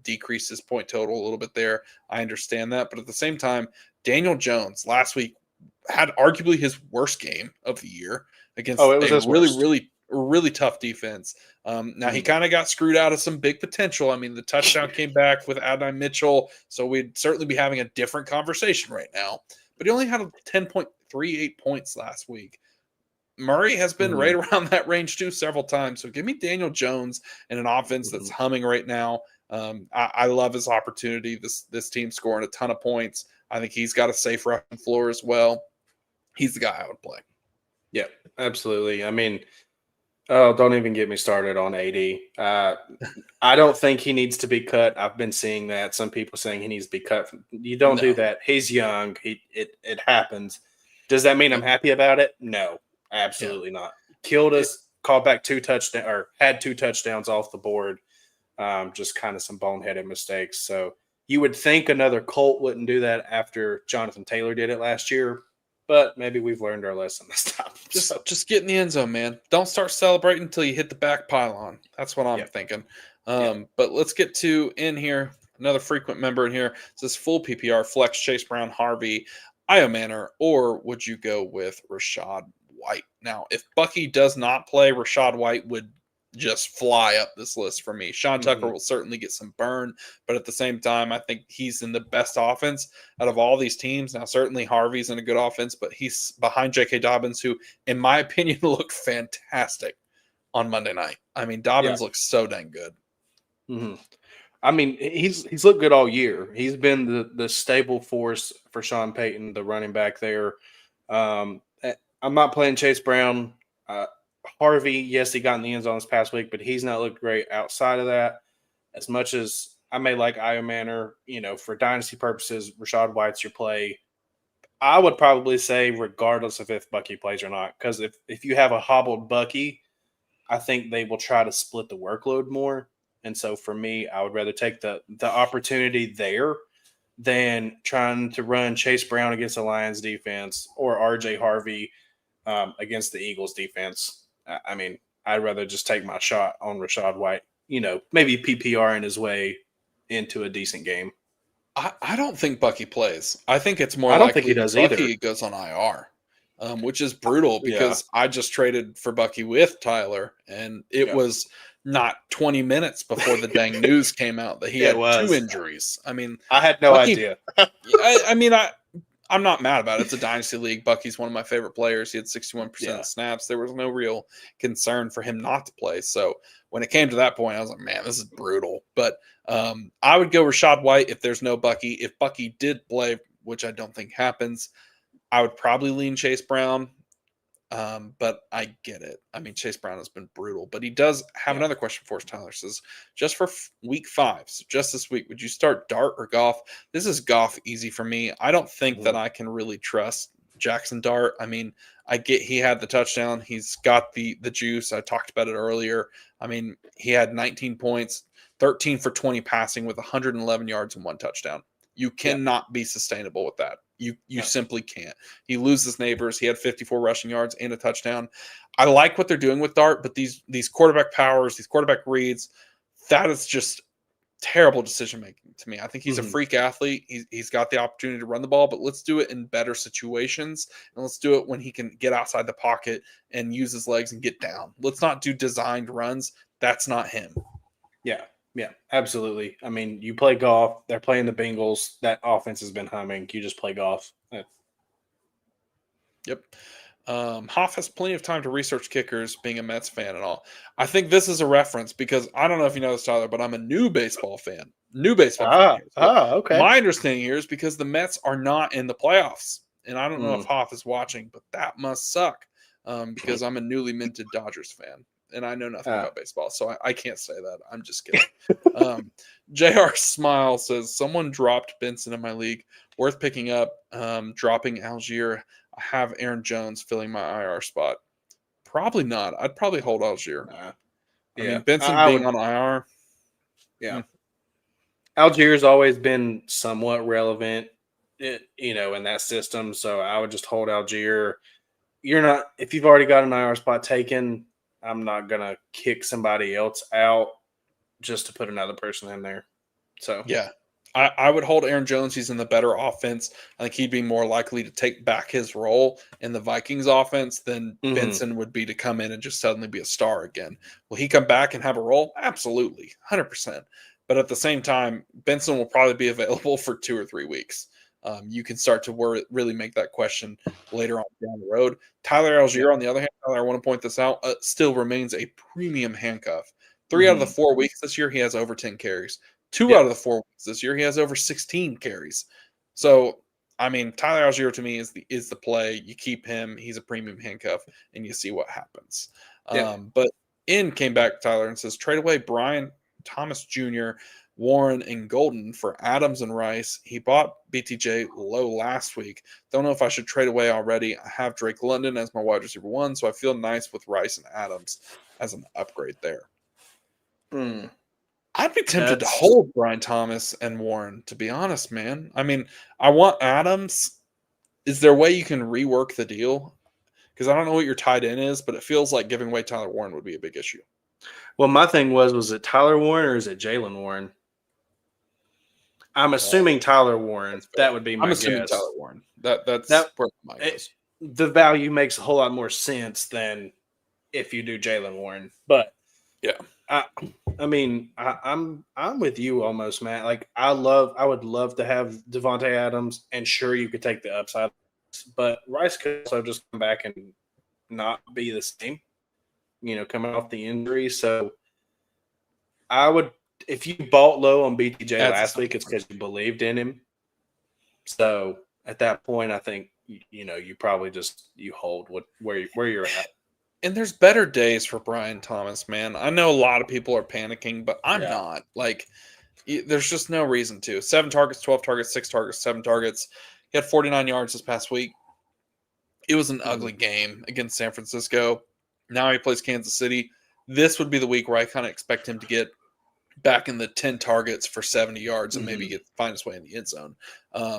decreased his point total a little bit there. I understand that. But at the same time, Daniel Jones last week had arguably his worst game of the year against it was a his worst. really tough defense. Now he kind of got screwed out of some big potential. I mean, the touchdown came back with Adonai Mitchell, so we'd certainly be having a different conversation right now. But he only had 10.38 points last week. Murray has been right around that range too several times. So give me Daniel Jones and an offense that's humming right now. I love his opportunity. This team scoring a ton of points. I think he's got a safe rushing floor as well. He's the guy I would play. Yeah, absolutely. I mean, don't even get me started on AD. I don't think he needs to be cut. I've been seeing that. Some people saying he needs to be cut. You don't do that. He's young. It happens. Does that mean I'm happy about it? No, absolutely not. Killed us. Called back 2 touchdowns or had 2 touchdowns off the board. Just kind of some boneheaded mistakes. So you would think another Colt wouldn't do that after Jonathan Taylor did it last year. But maybe we've learned our lesson this time. Just get in the end zone, man. Don't start celebrating until you hit the back pylon. That's what I'm thinking. But let's get to in here. Another frequent member in here. It says full PPR, flex, Chase Brown, Harvey, Io Manor, or would you go with Rashad White? Now, if Bucky does not play, Rashad White would just fly up this list for me. Sean Tucker will certainly get some burn, but at the same time, I think he's in the best offense out of all these teams. Now, certainly Harvey's in a good offense, but he's behind J.K. Dobbins, who, in my opinion, looked fantastic on Monday night. I mean, Dobbins looks so dang good. I mean, he's looked good all year. He's been the stable force for Sean Payton, the running back there. I'm not playing Chase Brown. Uh, Harvey, yes, he got in the end zone this past week, but he's not looked great outside of that. As much as I may like Io Manor, for dynasty purposes, Rashad White's your play. I would probably say regardless of if Bucky plays or not, because if you have a hobbled Bucky, I think they will try to split the workload more. And so for me, I would rather take the opportunity there than trying to run Chase Brown against the Lions defense or RJ Harvey against the Eagles defense. I mean, I'd rather just take my shot on Rashad White, maybe PPR in his way into a decent game. I don't think Bucky plays. I think it's more I don't think he likely does Bucky either. goes on IR, which is brutal Yeah. because I just traded for Bucky with Tyler, and it Yeah. was not 20 minutes before the dang news came out that he It had two was. injuries. I mean, I had no Bucky, idea. I'm not mad about it. It's a dynasty league. Bucky's one of my favorite players. He had 61% Yeah. of snaps. There was no real concern for him not to play. So when it came to that point, I was like, man, this is brutal. But I would go Rashad White if there's no Bucky. If Bucky did play, which I don't think happens, I would probably lean Chase Brown. But I get it. I mean, Chase Brown has been brutal, but he does have another question for us. Tyler says, just for week 5, so just this week, would you start Dart or Goff? This is Goff easy for me. I don't think that I can really trust Jackson Dart. I mean, I get he had the touchdown. He's got the juice. I talked about it earlier. I mean, he had 19 points, 13 for 20 passing with 111 yards and 1 touchdown. You cannot be sustainable with that. You simply can't. He loses neighbors. He had 54 rushing yards and a touchdown. I like what they're doing with Dart, but these quarterback powers, these quarterback reads, that is just terrible decision making to me. I think he's a freak athlete. He's got the opportunity to run the ball, but let's do it in better situations, and let's do it when he can get outside the pocket and use his legs and get down. Let's not do designed runs. That's not him. Yeah. Yeah, absolutely. I mean, you play Goff. They're playing the Bengals. That offense has been humming. You just play Goff. Yep. Hoff has plenty of time to research kickers, being a Mets fan and all. I think this is a reference because I don't know if you know this, Tyler, but I'm a new baseball fan. Okay. My understanding here is because the Mets are not in the playoffs. And I don't know if Hoff is watching, but that must suck because I'm a newly minted Dodgers fan. And I know nothing about baseball, so I can't say that. I'm just kidding. JR Smile says, someone dropped Benson in my league. Worth picking up. Dropping Algier. I have Aaron Jones filling my IR spot. Probably not. I'd probably hold Algier. I mean, Benson being on IR. Yeah. Algier's always been somewhat relevant, in that system. So I would just hold Algier. If you've already got an IR spot taken, I'm not going to kick somebody else out just to put another person in there. So, yeah, I would hold Aaron Jones. He's in the better offense. I think he'd be more likely to take back his role in the Vikings offense than Benson would be to come in and just suddenly be a star again. Will he come back and have a role? Absolutely, 100%. But at the same time, Benson will probably be available for 2 or 3 weeks. You can start to really make that question later on down the road. Tyler Algier, on the other hand, Tyler, I want to point this out, still remains a premium handcuff. 3 out of the 4 weeks this year, he has over 10 carries. 2 out of the 4 weeks this year, he has over 16 carries. So, I mean, Tyler Algier to me is the play. You keep him; he's a premium handcuff, and you see what happens. But In came back, Tyler, and says trade away Brian Thomas Jr., Warren, and Golden for Adams and Rice. He bought BTJ low last week. Don't know if I should trade away already. I have Drake London as my wide receiver 1, so I feel nice with Rice and Adams as an upgrade there. I'd be tempted to hold Brian Thomas and Warren, to be honest, man. I mean, I want Adams. Is there a way you can rework the deal? Because I don't know what your tight end is, but it feels like giving away Tyler Warren would be a big issue. Well, my thing was it Tyler Warren or is it Jalen Warren? I'm assuming Tyler Warren. That would be my guess. I'm assuming Tyler Warren. That's where my guess. The value makes a whole lot more sense than if you do Jalen Warren. But yeah, I mean, I'm with you almost, Matt. Like I would love to have Devontae Adams, and sure you could take the upside, but Rice could also just come back and not be the same. Coming off the injury. So I would, if you bought low on BTJ last week, it's because you believed in him. So at that point, I think you probably just hold where you're at. And there's better days for Brian Thomas, man. I know a lot of people are panicking, but I'm Yeah. not. Like, there's just no reason to. 7 targets, 12 targets, 6 targets, 7 targets. He had 49 yards this past week. It was an ugly game against San Francisco. Now he plays Kansas City. This would be the week where I kind of expect him to get back in the 10 targets for 70 yards and maybe find his way in the end zone.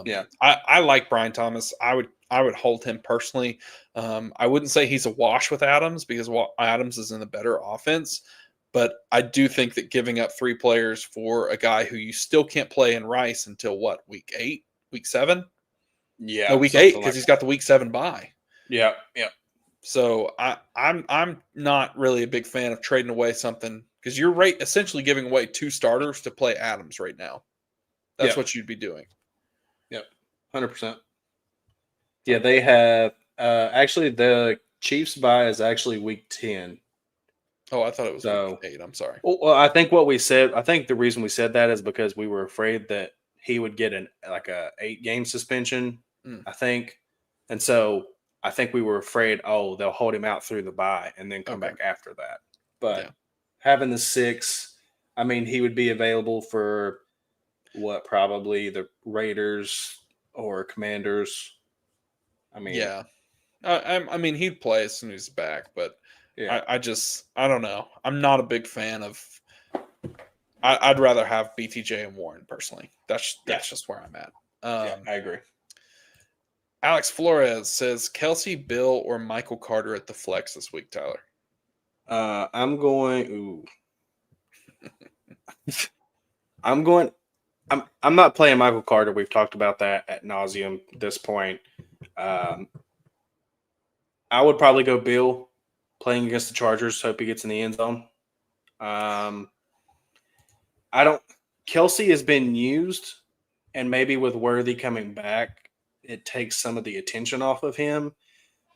Yeah. I like Brian Thomas. I would hold him personally. I wouldn't say he's a wash with Adams because Adams is in a better offense, but I do think that giving up 3 players for a guy who you still can't play in Rice until what, week 8, week 7? Yeah. No, week 8 because he's got the week 7 bye. Yeah. Yeah. So I'm not really a big fan of trading away something because you're essentially giving away 2 starters to play Adams right now. That's what you'd be doing. Yep, 100%. Yeah, they have actually the Chiefs bye is actually week 10. Oh, I thought it was week 8. I'm sorry. Well, I think what we said. I think the reason we said that is because we were afraid that he would get a 8-game suspension. I think, and so I think we were afraid. Oh, they'll hold him out through the bye and then come back after that. But having the 6, I mean, he would be available for what, probably the Raiders or Commanders. I mean, I mean, he'd play as soon as he's back, but I don't know. I'm not a big fan of. I'd rather have BTJ and Warren personally. That's just where I'm at. I agree. Alex Flores says Kelsey, Bill, or Michael Carter at the flex this week, Tyler. I'm going. I'm going. I'm not playing Michael Carter. We've talked about that at nauseum at this point. I would probably go Bill playing against the Chargers. Hope he gets in the end zone. I don't. Kelsey has been used, and maybe with Worthy coming back, it takes some of the attention off of him.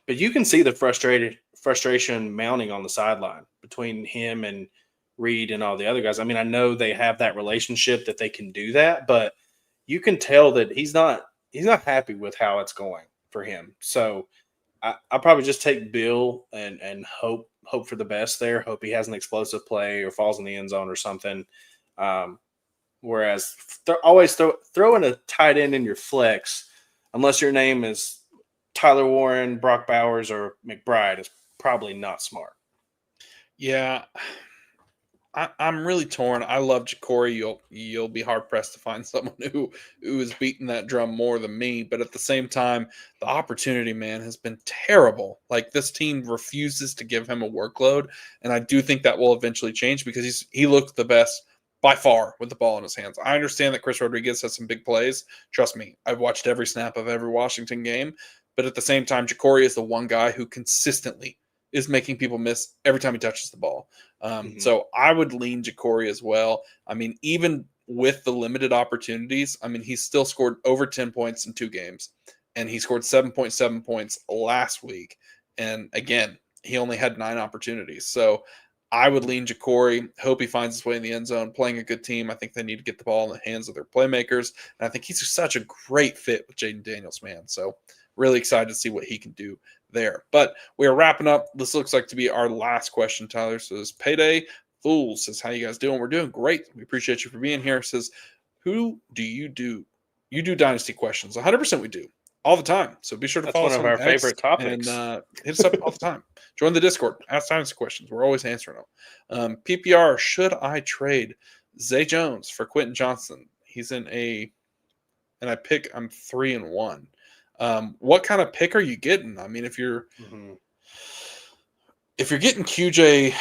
But you can see the frustration mounting on the sideline between him and Reed and all the other guys. I mean, I know they have that relationship that they can do that, but you can tell that he's not happy with how it's going for him. So I'll probably just take Bill and hope for the best there. Hope he has an explosive play or falls in the end zone or something. Whereas always throwing a tight end in your flex, unless your name is Tyler Warren, Brock Bowers, or McBride, is probably not smart. Yeah, I'm really torn. I love Ja'Cory. You'll be hard pressed to find someone who is beating that drum more than me. But at the same time, the opportunity, man, has been terrible. Like, this team refuses to give him a workload, and I do think that will eventually change because he looked the best by far with the ball in his hands. I understand that Chris Rodriguez has some big plays. Trust me, I've watched every snap of every Washington game. But at the same time, Ja'Cory is the one guy who consistently is making people miss every time he touches the ball. So I would lean Ja'Cory as well. I mean, even with the limited opportunities, I mean, he's still scored over 10 points in 2 games, and he scored 7.7 points last week. And again, he only had 9 opportunities. So I would lean Ja'Cory. Hope he finds his way in the end zone, playing a good team. I think they need to get the ball in the hands of their playmakers. And I think he's such a great fit with Jaden Daniels, man. So really excited to see what he can do there. But we are wrapping up. This looks like to be our last question, Tyler. So this Payday Fools says, how you guys doing? We're doing great. We appreciate you for being here. Says, who do you do? You do Dynasty questions. 100% we do. All the time. So be sure to follow us on our X favorite topics. And hit us up all the time. Join the Discord. Ask Dynasty questions. We're always answering them. PPR, should I trade Zay Jones for Quinton Johnson? He's in and I'm 3-1. What kind of pick are you getting? I mean, if you're getting QJ,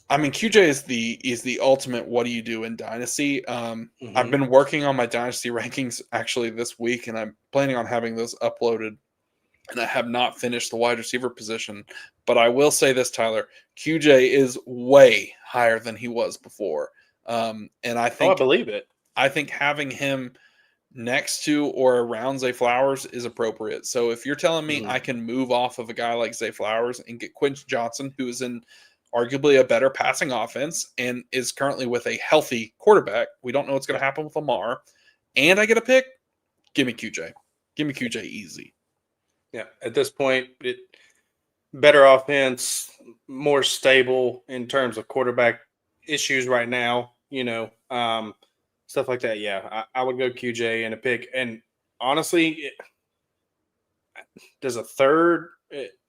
I mean, QJ is the ultimate. What do you do in Dynasty? I've been working on my Dynasty rankings actually this week, and I'm planning on having those uploaded. And I have not finished the wide receiver position, but I will say this, Tyler, QJ is way higher than he was before. And I think I believe it. I think having him next to or around Zay Flowers is appropriate. So if you're telling me I can move off of a guy like Zay Flowers and get Quinshon Judkins, who is in arguably a better passing offense and is currently with a healthy quarterback, we don't know what's going to happen with Lamar, and I get a pick, give me QJ. Give me QJ easy. Yeah, at this point, better offense, more stable in terms of quarterback issues right now. Stuff like that. Yeah, I would go QJ in a pick. And honestly, does a third?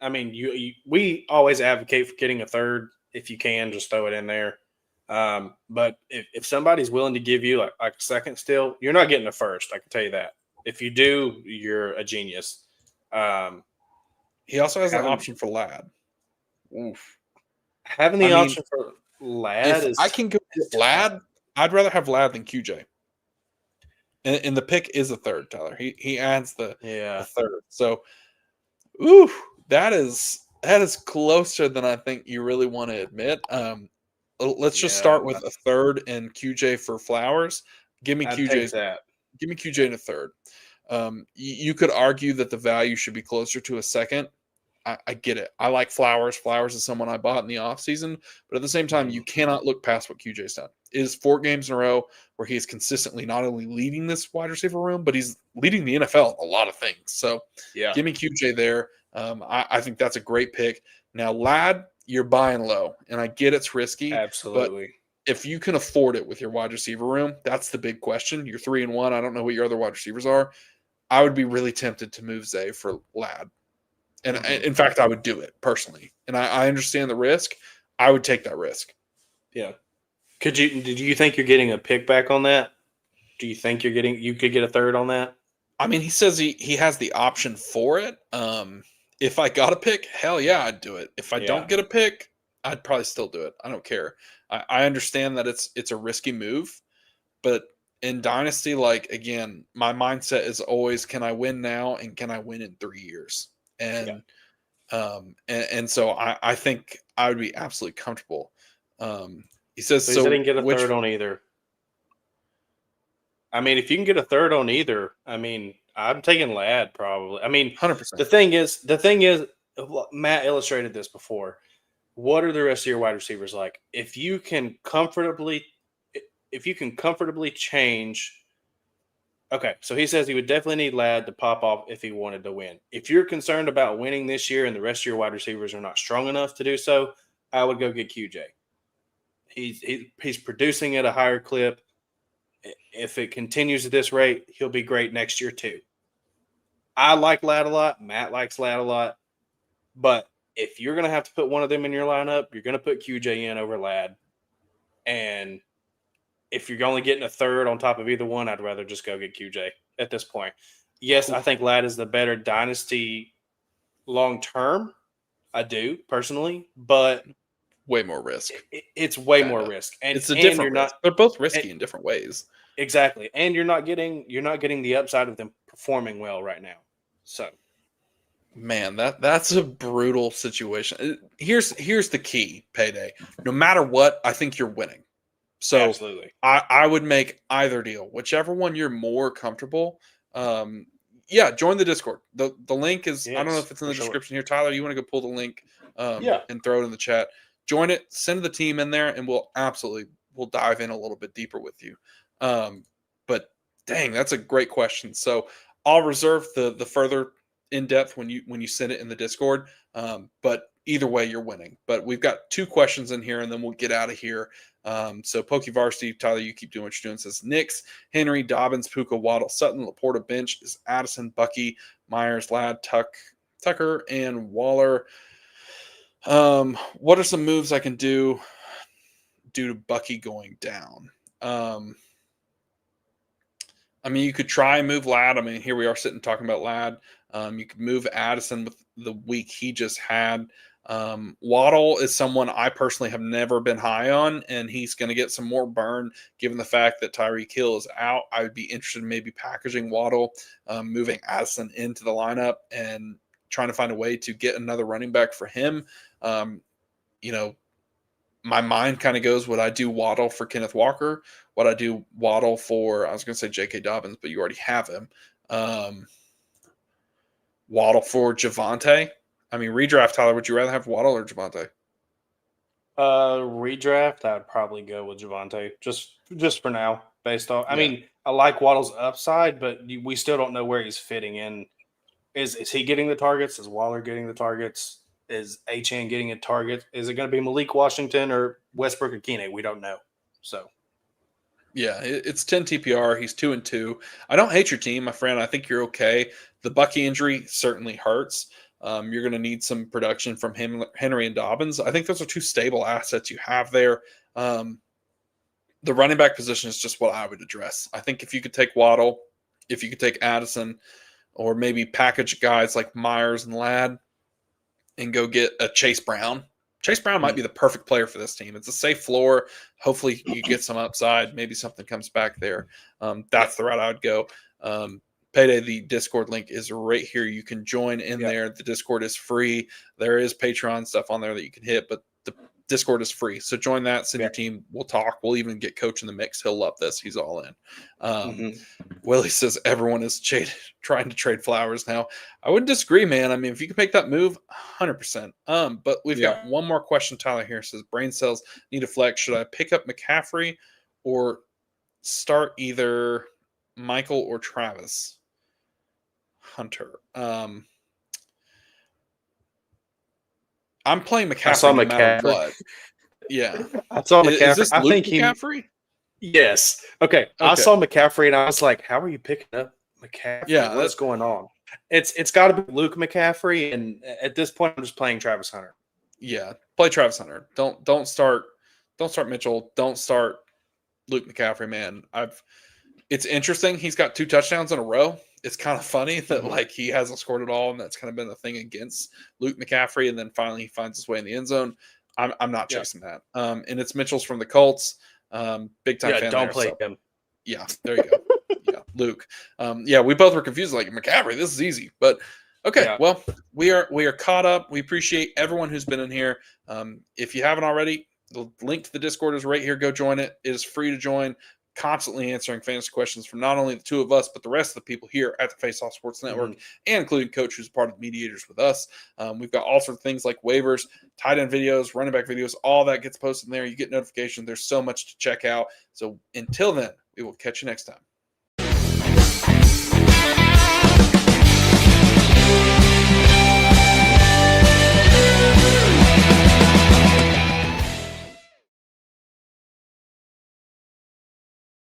I mean, we always advocate for getting a third if you can, just throw it in there. But if somebody's willing to give you like a second still, you're not getting a first. I can tell you that. If you do, you're a genius. He also has an Having option for Lad. Oof. having I the mean, option for Lad if I is can go is with tough. Lad, I'd rather have Lad than QJ. And the pick is a third, Tyler. He adds the Yeah, third. So, ooh, that is closer than I think you really want to admit. Let's just yeah. start with a third and QJ for Flowers. Give me I'd take QJ's. that. Give me QJ in a third. You could argue that the value should be closer to a second. I get it. I like Flowers. Flowers is someone I bought in the offseason, but at the same time, you Mhm. cannot look past what QJ's done. It is 4 games in a row where he is consistently not only leading this wide receiver room, but he's leading the NFL in a lot of things. So Yeah, give me QJ there. I think that's a great pick. Now, Lad, you're buying low, and I get it's risky, but absolutely. if you can afford it with your wide receiver room, that's the big question. You're 3-1. I don't know what your other wide receivers are. I would be really tempted to move Zay for Lad. And Mhm. in fact, I would do it personally. And I understand the risk. I would take that risk. Yeah. Did you think you're getting a pick back on that? Do you think you could get a third on that? I mean, he says he has the option for it. If I got a pick, hell yeah, I'd do it. If I don't Yeah. get a pick, I'd probably still do it. I don't care. I understand that it's a risky move, but in Dynasty, like again, my mindset is always can I win now and can I win in 3 years? Yeah. And so I think I would be absolutely comfortable. He says So he said he so can get a which third on either. I mean, if you can get a third on either, I mean, I'm taking Lad probably. I mean, 100%. the thing is, Matt illustrated this before. What are the rest of your wide receivers like? If you can comfortably change. Okay, so he says he would definitely need Lad to pop off if he wanted to win. If you're concerned about winning this year and the rest of your wide receivers are not strong enough to do so, I would go get QJ. He's producing at a higher clip. If it continues at this rate, he'll be great next year too. I like Lad a lot. Matt likes Lad a lot. But if you're going to have to put one of them in your lineup, you're going to put QJ in over Lad. And if you're only getting a third on top of either one, I'd rather just go get QJ at this point. Yes, I think Lad is the better dynasty long term. I do personally, but Way more risk, it's way kind more of. risk, and It's a and you're different not risk. They're both and, risky in different ways. exactly, and you're not getting the upside of them performing well right now. So Man, that's a brutal situation. Here's the key, payday. No matter what, I think you're winning. So absolutely, I would make either deal, whichever one you're more comfortable. Um, yeah, join the Discord. The link is I don't know yes, if it's in for the sure. description here. Tyler, you want to go pull the link Yeah, and throw it in the chat. Join it, send the team in there, and we'll dive in a little bit deeper with you. But dang, that's a great question. So I'll reserve the further in depth when you send it in the Discord. But either way, you're winning. But we've got 2 questions in here, and then we'll get out of here. So Pokey Varsity, Tyler, you keep doing what you're doing. Says Knicks, Henry, Dobbins, Puka, Waddle, Sutton, Laporta, bench is Addison, Bucky, Myers, Ladd, Tucker, and Waller. What are some moves I can do due to Bucky going down? Um, I mean, you could try and move Ladd. I mean, here we are sitting talking about Ladd. You could move Addison with the week he just had. Waddle is someone I personally have never been high on, and he's going to get some more burn given the fact that Tyreek Hill is out. I would be interested in maybe packaging Waddle, moving Addison into the lineup, and trying to find a way to get another running back for him. Um, you know, my mind kind of goes, would I do Waddle for Kenneth Walker? Would I do Waddle for, I was going to say J.K. Dobbins, but you already have him. Waddle for Javante. I mean, redraft, Tyler, would you rather have Waddle or Javante? redraft. I'd probably go with Javante just for now, based off. I Yeah. mean, I like Waddle's upside, but we still don't know where he's fitting in. Is he getting the targets? Is Waller getting the targets? Is Achane getting a target? Is it going to be Malik Washington or Westbrook Akine? We don't know. So, yeah, it's 10 TPR. He's 2-2. I don't hate your team, my friend. I think you're okay. The Bucky injury certainly hurts. You're going to need some production from him, Henry and Dobbins. I think those are two stable assets you have there. The running back position is just what I would address. I think if you could take Waddle, if you could take Addison, or maybe package guys like Myers and Ladd and go get a Chase Brown. Chase Brown might be the perfect player for this team. It's a safe floor. Hopefully you get some upside. Maybe something comes back there. That's the route I would go. Payday, the Discord link is right here. You can join in there. The Discord is free. There is Patreon stuff on there that you can hit, but the Discord is free. So join that, send your team. We'll talk. We'll even get Coach in the mix. He'll love this. He's all in. Willie says everyone is trying to trade Flowers now. I wouldn't disagree, man. I mean, if you can make that move, 100%. But we've got one more question. Tyler here says, brain cells need a flex. Should I pick up McCaffrey or start either Michael or Travis Hunter? I'm playing McCaffrey no matter what. Yeah. I saw McCaffrey. Is this Luke McCaffrey? Yes. Okay. I saw McCaffrey and I was like, how are you picking up McCaffrey? Yeah. What's going on? It's got to be Luke McCaffrey. And at this point, I'm just playing Travis Hunter. Yeah. Play Travis Hunter. Don't start Mitchell. Don't start Luke McCaffrey, man. It's interesting. He's got 2 touchdowns in a row. It's kind of funny that like he hasn't scored at all, and that's kind of been the thing against Luke McCaffrey. And then finally he finds his way in the end zone. I'm not chasing that. And it's Mitchell's from the Colts. Big time fan. Don't play him. Yeah, there you go. Yeah, Luke. We both were confused. Like McCaffrey, this is easy. But okay, well, we are caught up. We appreciate everyone who's been in here. If you haven't already, the link to the Discord is right here. Go join it. It is free to join. Constantly answering fantasy questions from not only the 2 of us, but the rest of the people here at the Face Off Sports Network, and including Coach, who's part of Mediators with us. We've got all sorts of things like waivers, tight end videos, running back videos, all that gets posted in there. You get notifications. There's so much to check out. So until then, we will catch you next time.